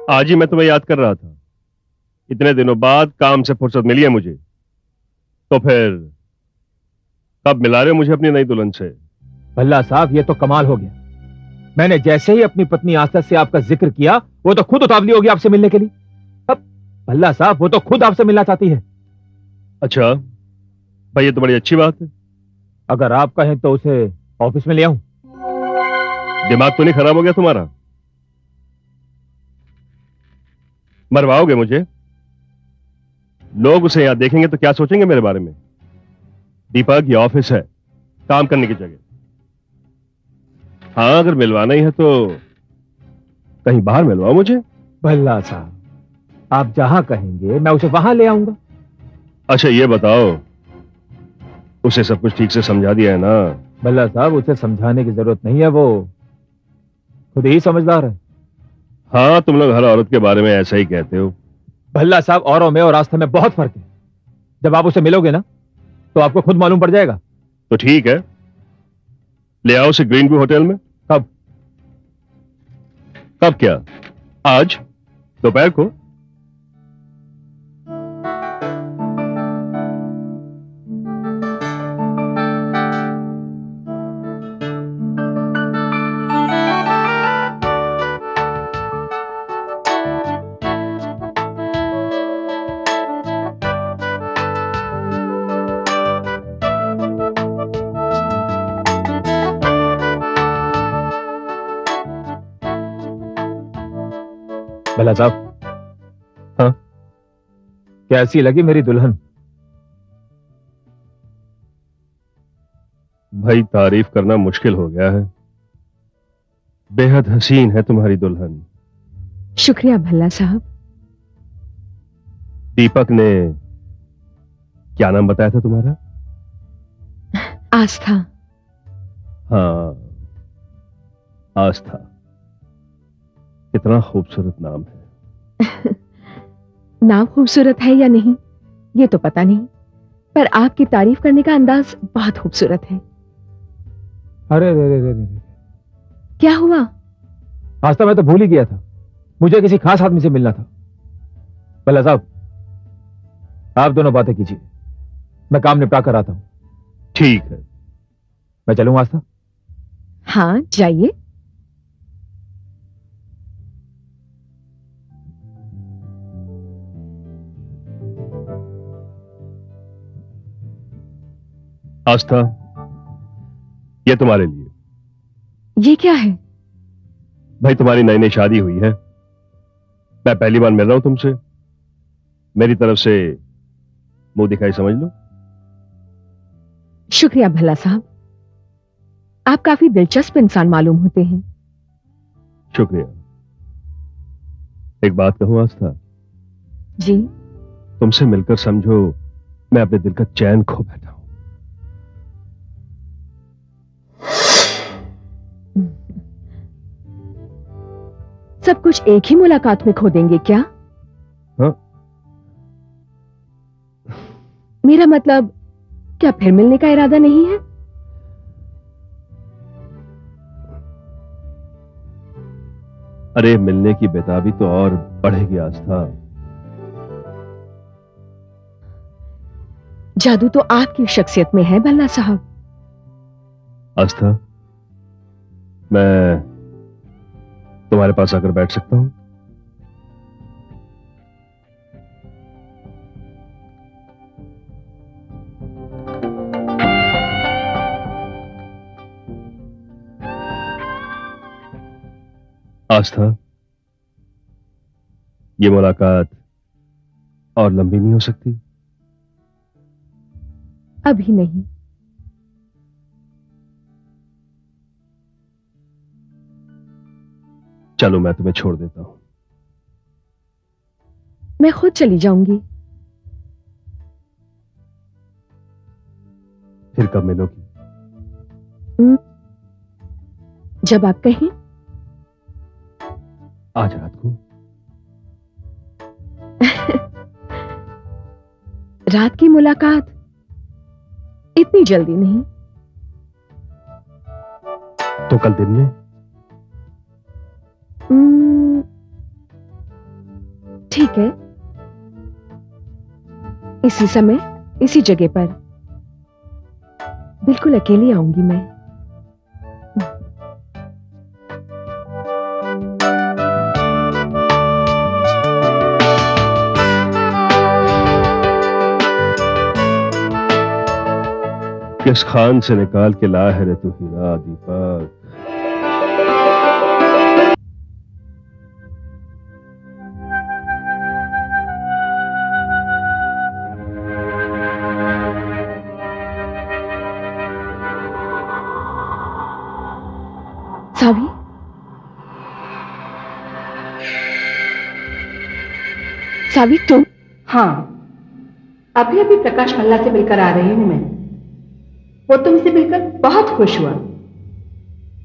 आज ही मैं तुम्हें याद कर रहा था, इतने दिनों बाद काम से फुर्सत मिली है मुझे, तो फिर कब मिला रहे हो मुझे अपनी नई दुल्हन से? भल्ला साहब, ये तो कमाल हो गया। मैंने जैसे ही अपनी पत्नी आस्था से आपका जिक्र किया, वो तो खुद उतावली होगी आपसे मिलने के लिए। अब भल्ला साहब, वो तो खुद आपसे मिलना चाहती है। अच्छा भाई, ये तो बड़ी अच्छी बात है। अगर आप कहें तो उसे ऑफिस में ले आऊं? दिमाग तो नहीं खराब हो गया तुम्हारा? मरवाओगे मुझे? लोग उसे यहां देखेंगे तो क्या सोचेंगे मेरे बारे में? दीपक, ये ऑफिस है, काम करने की जगह। हाँ, अगर मिलवाना ही है तो कहीं बाहर मिलवाओ मुझे। भल्ला साहब, आप जहां कहेंगे मैं उसे वहां ले आऊंगा। अच्छा ये बताओ, उसे सब कुछ ठीक से समझा दिया है ना? भल्ला साहब, उसे समझाने की जरूरत नहीं है, वो खुद ही समझदार है। हाँ, तुम लोग हर औरत के बारे में ऐसा ही कहते हो। भल्ला साहब, औरों में और आस्था में बहुत फर्क है। जब आप उसे मिलोगे ना, तो आपको खुद मालूम पड़ जाएगा। तो ठीक है, ले आओ उसे ग्रीन व्यू होटल में। कब? कब क्या? आज दोपहर को। भला साहब, हाँ, कैसी लगी मेरी दुल्हन? भाई तारीफ करना मुश्किल हो गया है। बेहद हसीन है तुम्हारी दुल्हन। शुक्रिया भल्ला साहब। दीपक ने क्या नाम बताया था तुम्हारा? आस्था। हाँ, आस्था। कितना खूबसूरत नाम है। नाम खूबसूरत है या नहीं ये तो पता नहीं, पर आपकी तारीफ करने का अंदाज बहुत खूबसूरत है। अरे रे रे रे रे। क्या हुआ? आस्था, मैं तो भूल ही गया था, मुझे किसी खास आदमी से मिलना था। भला साहब, आप दोनों बातें कीजिए, मैं काम निपटा कर आता हूं। ठीक है। मैं चलूं आस्था? हाँ जाइए। आस्था, ये तुम्हारे लिए। ये क्या है? भाई तुम्हारी नई नई शादी हुई है, मैं पहली बार मिल रहा हूं तुमसे। मेरी तरफ से मुंह दिखाई समझ लो। शुक्रिया भल्ला साहब, आप काफी दिलचस्प इंसान मालूम होते हैं। शुक्रिया। एक बात कहूं आस्था, जी। तुमसे मिलकर समझो मैं अपने दिल का चैन खो बैठा हूं। सब कुछ एक ही मुलाकात में खो देंगे क्या? हाँ? मेरा मतलब, क्या फिर मिलने का इरादा नहीं है? अरे मिलने की बेताबी तो और बढ़ेगी आस्था। जादू तो आपकी शख्सियत में है भल्ला साहब। आस्था, मैं तुम्हारे पास आकर बैठ सकता हूं? आस्था, ये मुलाकात और लंबी नहीं हो सकती? अभी नहीं। चलो मैं तुम्हें छोड़ देता हूं। मैं खुद चली जाऊंगी। फिर कब मिलोगी? जब आप कहें। आज रात को? रात की मुलाकात इतनी जल्दी नहीं। तो कल दिन में? ठीक है, इसी समय इसी जगह पर। बिल्कुल अकेली आऊंगी मैं। किस खान से निकाल के ला है रे तू हीरा दीपक। सावी, सावी तुम? हाँ, अभी अभी प्रकाश मल्ला से मिलकर आ रही हूं मैं। वो तुमसे मिलकर बहुत खुश हुआ।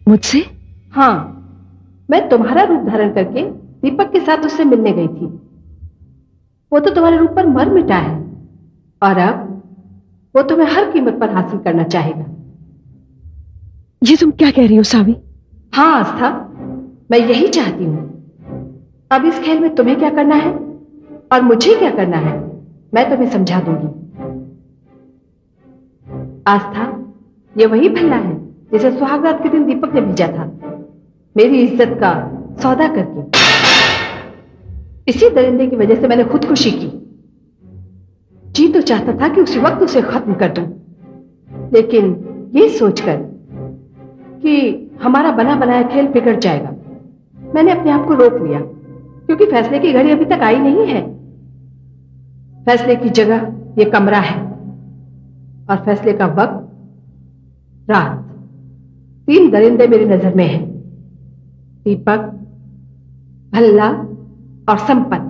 मुझसे? हाँ, मैं तुम्हारा रूप धारण करके दीपक के साथ उससे मिलने गई थी। वो तो तुम्हारे रूप पर मर मिटा है और अब वो तुम्हें हर कीमत पर हासिल करना चाहेगा। ये तुम क्या कह रही हो सावी? हाँ आस्था, मैं यही चाहती हूं। अब इस खेल में तुम्हें क्या करना है और मुझे क्या करना है, मैं तुम्हें समझा दूंगी। आस्था, ये वही भल्ला है जिसे सुहागरात के दिन दीपक ने भेजा था, मेरी इज्जत का सौदा करके। इसी दरिंदे की वजह से मैंने खुदकुशी की। जी तो चाहता था कि उसी वक्त उसे खत्म कर दूं, लेकिन ये सोचकर कि हमारा बना बनाया खेल बिगड़ जाएगा, मैंने अपने आप को रोक लिया, क्योंकि फैसले की घड़ी अभी तक आई नहीं है। फैसले की जगह यह कमरा है और फैसले का वक्त रात। 3 दरिंदे मेरी नजर में हैं, दीपक, भल्ला और संपत।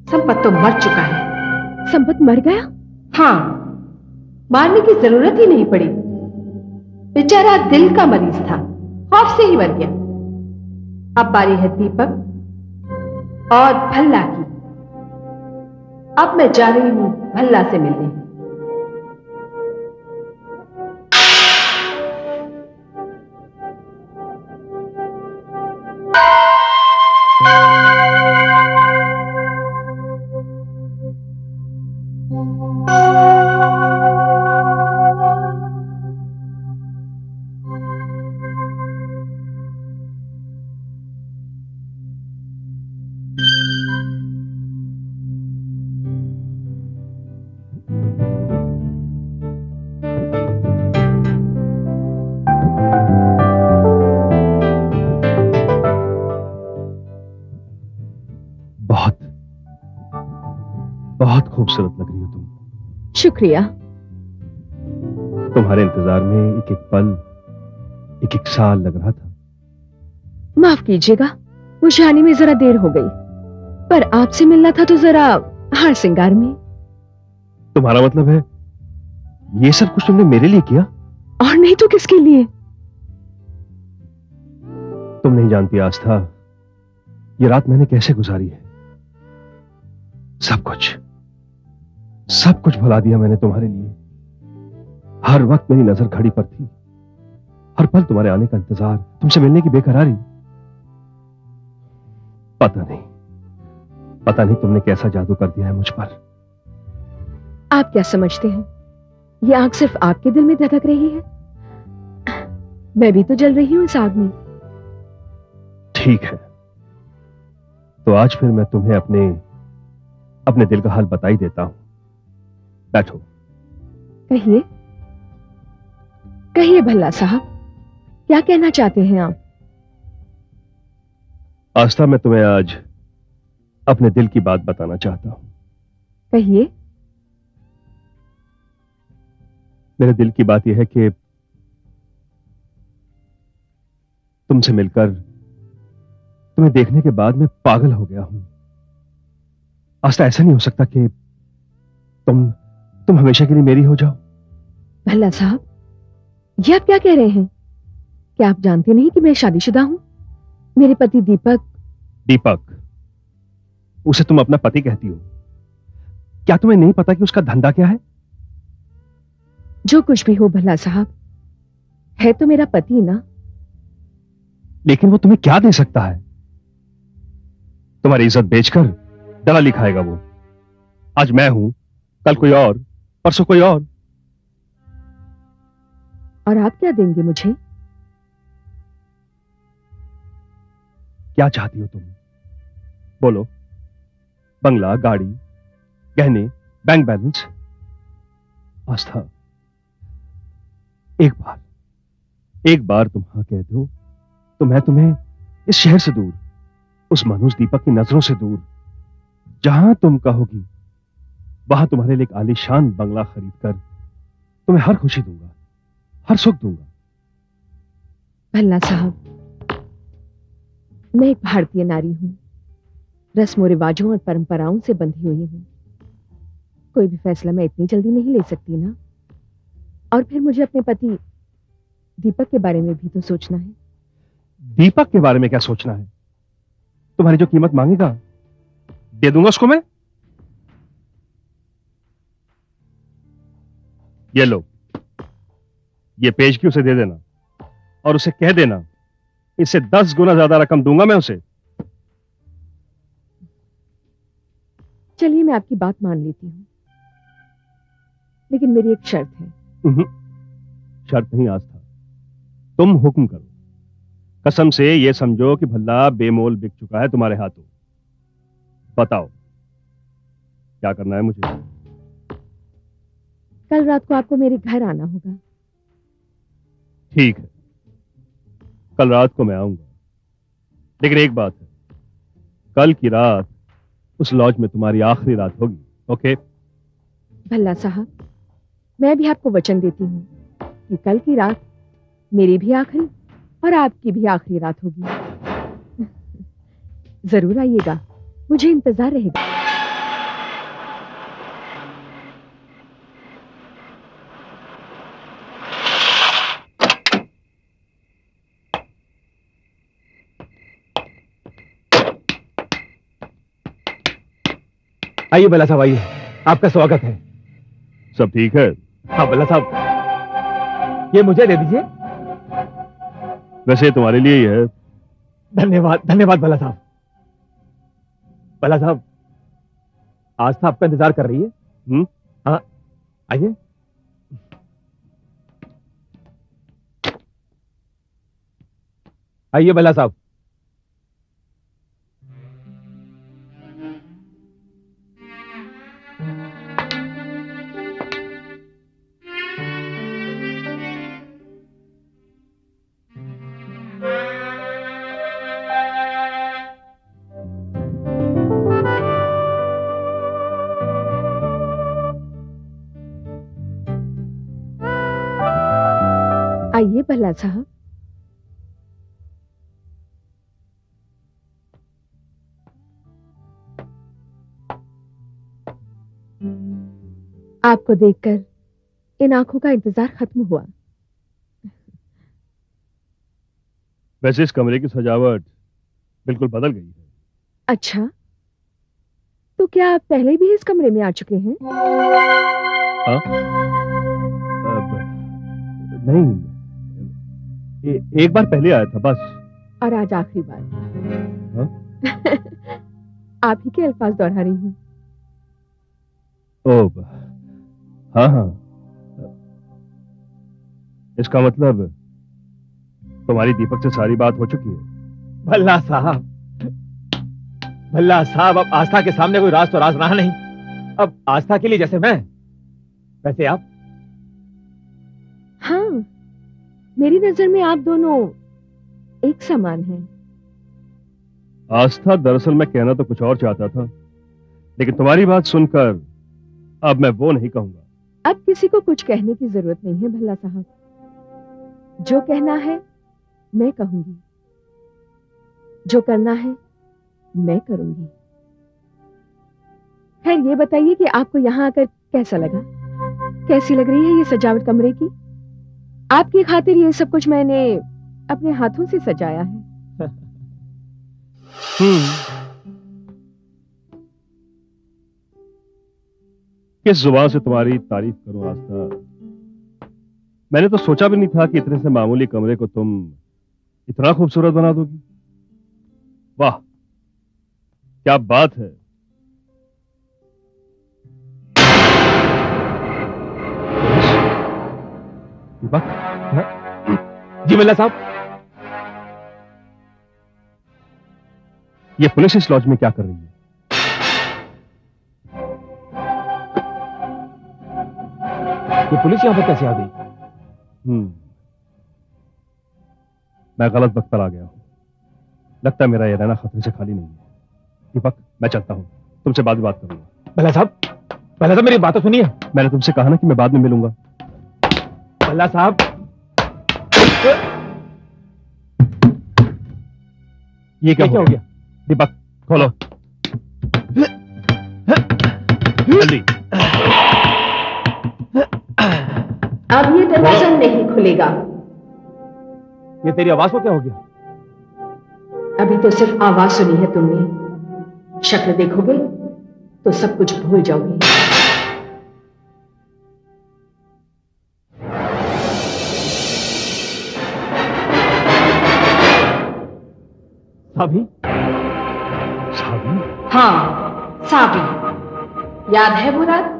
संपत तो मर चुका है। संपत मर गया? हाँ, मारने की जरूरत ही नहीं पड़ी। बेचारा दिल का मरीज था, खौफ से ही मर गया। अब बारी है दीपक और भल्ला की। अब मैं जा रही हूं भल्ला से मिलने। बहुत बहुत खूबसूरत लग रही हो तुम। शुक्रिया। तुम्हारे इंतजार में एक एक पल, एक एक साल लग रहा था। माफ कीजिएगा, मुझे आने में जरा देर हो गई, पर आपसे मिलना था तो जरा हार श्रृंगार में। तुम्हारा मतलब है ये सब कुछ तुमने मेरे लिए किया? और नहीं तो किसके लिए? तुम नहीं जानती आस्था, ये रात मैंने कैसे गुजारी है। सब कुछ भुला दिया मैंने तुम्हारे लिए। हर वक्त मेरी नजर घड़ी पर थी, हर पल तुम्हारे आने का इंतजार, तुमसे मिलने की बेकरारी। पता नहीं तुमने कैसा जादू कर दिया है मुझ पर। आप क्या समझते हैं ये आग सिर्फ आपके दिल में धधक रही है? मैं भी तो जल रही हूं इस आग में। ठीक है, तो आज फिर मैं तुम्हें अपने दिल का हाल बता ही देता हूं। बैठो। कहिए कहिए भल्ला साहब, क्या कहना चाहते हैं आप? आस्था, मैं तुम्हें आज अपने दिल की बात बताना चाहता हूं। कहिए। मेरे दिल की बात यह है कि तुमसे मिलकर, तुम्हें देखने के बाद मैं पागल हो गया हूं। आस्था, ऐसा नहीं हो सकता कि तुम हमेशा के लिए मेरी हो जाओ। भल्ला साहब, ये आप क्या कह रहे हैं? क्या आप जानते नहीं कि मैं शादीशुदा हूं? मेरे पति दीपक, उसे तुम अपना पति कहती हो? क्या तुम्हें नहीं पता कि उसका धंधा क्या है? जो कुछ भी हो भल्ला साहब, है तो मेरा पति ना। लेकिन वो तुम्हें क्या दे सकता है? तुम्हारी इज्जत बेचकर दलाली खाएगा वो। आज मैं हूं, कल कोई और, परसों कोई और आप क्या देंगे मुझे? क्या चाहती हो तुम? बोलो। बंगला, गाड़ी, गहने, बैंक बैलेंस? आस्था, एक बार तुम हाँ कह दो तो मैं तुम्हें इस शहर से दूर, उस मनुष्य दीपक की नजरों से दूर, जहां तुम कहोगी वहां तुम्हारे लिए एक आलीशान बंगला खरीद कर तुम्हें हर खुशी दूंगा, हर सुख दूंगा। भल्ला साहब, मैं एक भारतीय नारी हूं, रस्मों रिवाजों और परंपराओं से बंधी हुई हूं। कोई भी फैसला मैं इतनी जल्दी नहीं ले सकती ना। और फिर मुझे अपने पति दीपक के बारे में भी तो सोचना है। दीपक के बारे में क्या सोचना है? तुम्हारी जो कीमत मांगेगा दे दूंगा उसको मैं। ये लो, ये पेशगी उसे दे देना और उसे कह देना इससे 10 गुना ज्यादा रकम दूंगा मैं उसे। चलिए, मैं आपकी बात मान लेती हूँ, लेकिन मेरी एक शर्त है। शर्त नहीं आस्था, तुम हुक्म करो। कसम से ये समझो कि भल्ला बेमोल बिक चुका है तुम्हारे हाथों। बताओ क्या करना है मुझे? कल रात को आपको मेरे घर आना होगा। ठीक है, कल रात को मैं आऊंगा, लेकिन एक बात है, कल की रात उस लॉज में तुम्हारी आखिरी रात होगी। ओके? भल्ला साहब, मैं भी आपको वचन देती हूँ कि कल की रात मेरी भी आखिरी और आपकी भी आखिरी रात होगी। जरूर आइएगा, मुझे इंतजार रहेगा। आइए भल्ला साहब, आइए, आपका स्वागत है। सब ठीक है? हाँ भल्ला साहब, ये मुझे दे दीजिए। वैसे तुम्हारे लिए ही है। धन्यवाद धन्यवाद भल्ला साहब। भल्ला साहब, आस्था आपका इंतजार कर रही है। हाँ, आइए। आइए भल्ला साहब। आइए भल्ला साहब। आपको देखकर इन आंखों का इंतजार खत्म हुआ। वैसे इस कमरे की सजावट बिल्कुल बदल गई है। अच्छा, तो क्या आप पहले भी इस कमरे में आ चुके हैं? अब नहीं, एक बार पहले आया था बस। और आज आखिरी बार। हाँ? आप ही के अल्फाज दोहरा रही हूँ। ओह, हाँ हाँ, इसका मतलब तुम्हारी दीपक से सारी बात हो चुकी है। भल्ला साहब, भल्ला साहब, अब आस्था के सामने कोई राज तो राज रहा नहीं। अब आस्था के लिए जैसे मैं, वैसे आप। हाँ, मेरी नजर में आप दोनों एक समान हैं। आस्था, दरअसल मैं कहना तो कुछ और चाहता था, लेकिन तुम्हारी बात सुनकर अब मैं वो नहीं कहूंगा। अब किसी को कुछ कहने की जरूरत नहीं है भल्ला साहब। जो कहना है मैं कहूंगी, जो करना है मैं करूंगी। खैर ये बताइए कि आपको यहाँ आकर कैसा लगा? कैसी लग रही है ये सजावट कमरे की? आपकी खातिर ये सब कुछ मैंने अपने हाथों से सजाया है। किस जुबान से तुम्हारी तारीफ करूं आस्था। मैंने तो सोचा भी नहीं था कि इतने से मामूली कमरे को तुम इतना खूबसूरत बना दोगी। वाह, क्या बात है। दीपक? जी भल्ला साहब। ये पुलिस इस लॉज में क्या कर रही है? ये पुलिस यहां पर कैसे आ गई? मैं गलत वक्त पर आ गया हूं। लगता है मेरा ये रहना खतरे से खाली नहीं है। दीपक, मैं चलता हूं, तुमसे बाद में बात करूंगा। भल्ला साहब मेरी बात तो सुनिए। मैंने तुमसे कहा ना कि मैं बाद में मिलूंगा। भल्ला साहब, ये क्या हो गया? दीपक, खोलो जल्दी। अब ये दरवाजा नहीं खुलेगा। ये तेरी आवाज को क्या हो गया? अभी तो सिर्फ आवाज सुनी है तुमने, शक्ल देखोगे तो सब कुछ भूल जाओगे। साबी? हाँ, साबी। याद है वो रात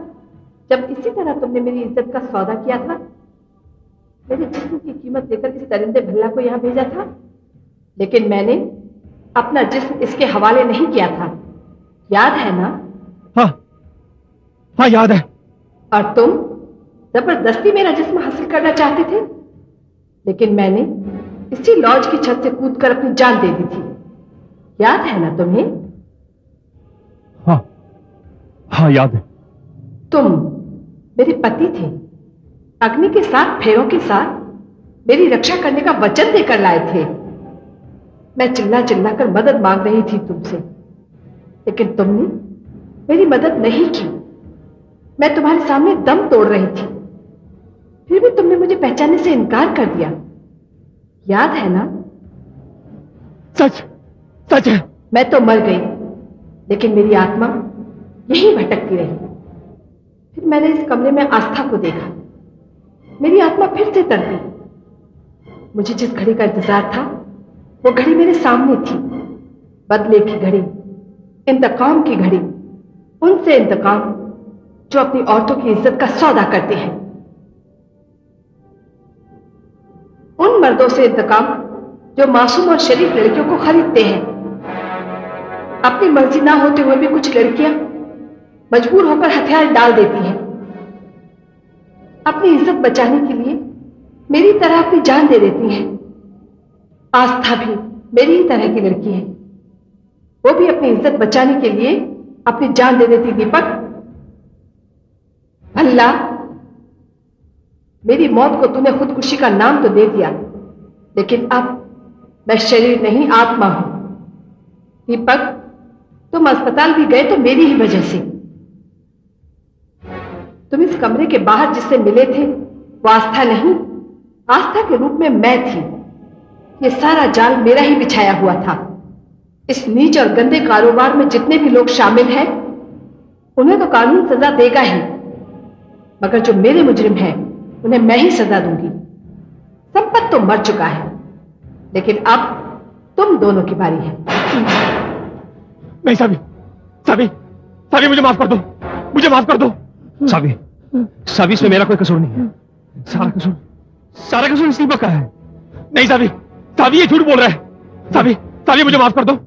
जब इसी तरह तुमने मेरी इज्जत का सौदा किया था? मेरे जिस्म की कीमत देकर इस दरिंदे भल्ला को यहां भेजा था, लेकिन मैंने अपना जिस्म इसके हवाले नहीं किया था। याद है ना? हाँ याद है। और तुम जबरदस्ती मेरा जिस्म हासिल करना चाहते थे, लेकिन मैंने इसी लॉज की छत से कूदकर अपनी जान दे दी थी। याद है ना तुम्हें? हाँ याद है। तुम मेरे पति थे, अग्नि के 7 फेरों के साथ मेरी रक्षा करने का वचन देकर लाए थे। मैं चिल्ला चिल्ला कर मदद मांग रही थी तुमसे, लेकिन तुमने मेरी मदद नहीं की। मैं तुम्हारे सामने दम तोड़ रही थी, फिर भी तुमने मुझे पहचानने से इनकार कर दिया। याद है ना? सच सच है। मैं तो मर गई, लेकिन मेरी आत्मा यहीं भटकती रही। फिर मैंने इस कमरे में आस्था को देखा, मेरी आत्मा फिर से तड़पी। मुझे जिस घड़ी का इंतजार था वो घड़ी मेरे सामने थी, बदले की घड़ी, इंतकाम की घड़ी, उनसे इंतकाम जो अपनी औरतों की इज्जत का सौदा करते हैं, उन मर्दों से इंतकाम जो मासूम और शरीफ लड़कियों को खरीदते हैं। अपनी मर्जी ना होते हुए भी कुछ लड़कियां मजबूर होकर हथियार डाल देती हैं, अपनी इज्जत बचाने के लिए मेरी तरह अपनी जान दे देती हैं। आस्था भी मेरी ही तरह की लड़की है, वो भी अपनी इज्जत बचाने के लिए अपनी जान दे देती। दीपक, भल्ला, मेरी मौत को तूने खुदकुशी का नाम तो दे दिया, लेकिन अब मैं शरीर नहीं आत्मा हूं। दीपक, तुम अस्पताल भी गए तो मेरी ही वजह से। तुम इस कमरे के बाहर जिससे मिले थे वो आस्था नहीं, आस्था के रूप में मैं थी। ये सारा जाल मेरा ही बिछाया हुआ था। इस नीच और गंदे कारोबार में जितने भी लोग शामिल हैं उन्हें तो कानून सजा देगा ही, मगर जो मेरे मुजरिम हैं उन्हें मैं ही सजा दूंगी। संपत तो मर चुका है, लेकिन अब तुम दोनों की बारी है। नहीं साबी, साबी, साबी मुझे माफ कर दो, मुझे माफ कर दो। साबी, साबी इसमें मेरा कोई कसूर नहीं है। सारा कसूर इस दीपक का है। नहीं साबी, साबी ये झूठ बोल रहा है। साबी, साबी मुझे माफ कर दो।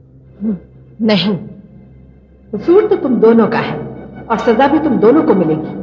नहीं, कसूर तो तुम दोनों का है और सजा भी तुम दोनों को मिलेगी।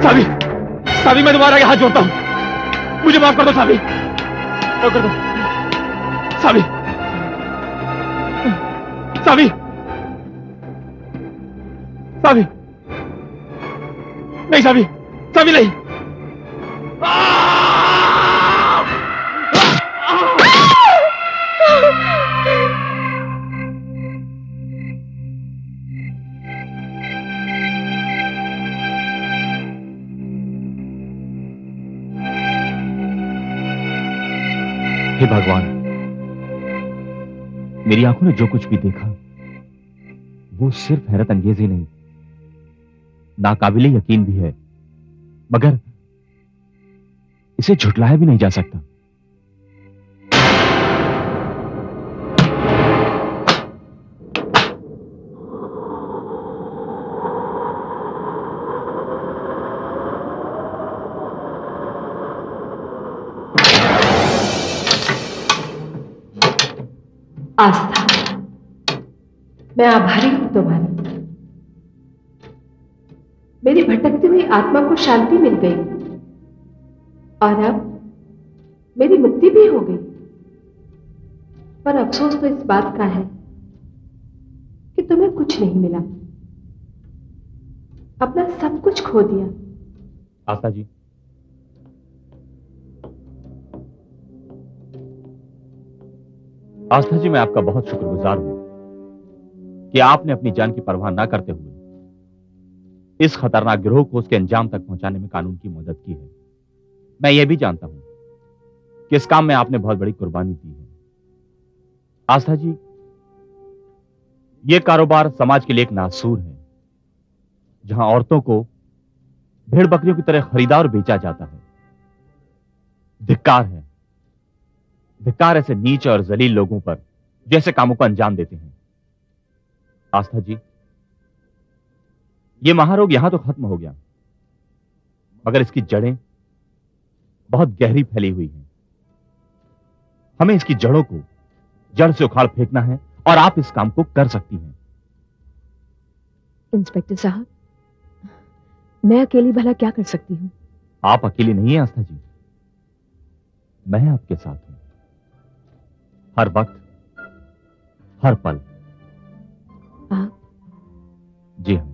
साबी, साबी मैं तुम्हारा आगे हाथ जोड़ता हूं, मुझे माफ कर दो साबी, माफ कर दो। साबी, साबी, साबी, नहीं साबी, साबी नहीं। हे भगवान, मेरी आंखों ने जो कुछ भी देखा वो सिर्फ हैरत अंगेज ही नहीं, नाकाबिले यकीन भी है, मगर इसे झुटलाया भी नहीं जा सकता। आस्था, मैं आभारी हूं तुम्हारी। मेरी भटकती हुई आत्मा को शांति मिल गई और अब मेरी मुक्ति भी हो गई। पर अफसोस तो इस बात का है कि तुम्हें कुछ नहीं मिला, अपना सब कुछ खो दिया। आस्था जी, आस्था जी, मैं आपका बहुत शुक्रगुजार हूं कि आपने अपनी जान की परवाह ना करते हुए इस खतरनाक गिरोह को उसके अंजाम तक पहुंचाने में कानून की मदद की है। मैं यह भी जानता हूं कि इस काम में आपने बहुत बड़ी कुर्बानी दी है। आस्था जी, ये कारोबार समाज के लिए एक नासूर है, जहां औरतों को भेड़ बकरियों की तरह खरीदा और बेचा जाता है। धिक्कार है, धिक्कार ऐसे नीच और जलील लोगों पर जो ऐसे कामों को अंजाम देते हैं। आस्था जी, ये महारोग यहां तो खत्म हो गया, मगर इसकी जड़ें बहुत गहरी फैली हुई हैं। हमें इसकी जड़ों को जड़ से उखाड़ फेंकना है और आप इस काम को कर सकती हैं। इंस्पेक्टर साहब, मैं अकेली भला क्या कर सकती हूँ? आप अकेली नहीं हैं आस्था जी, मैं आपके साथ हूं, हर वक्त, हर पल। आप? जी हाँ।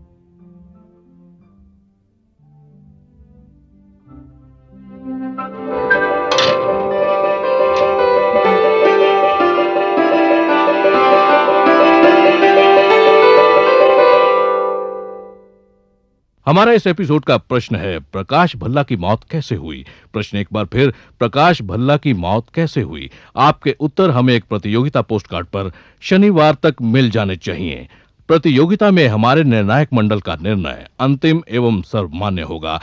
हमारा इस एपिसोड का प्रश्न है, प्रकाश भल्ला की मौत कैसे हुई? प्रश्न एक बार फिर, प्रकाश भल्ला की मौत कैसे हुई? आपके उत्तर हमें एक प्रतियोगिता पोस्ट कार्ड पर शनिवार तक मिल जाने चाहिए। प्रतियोगिता में हमारे निर्णायक मंडल का निर्णय अंतिम एवं सर्वमान्य होगा।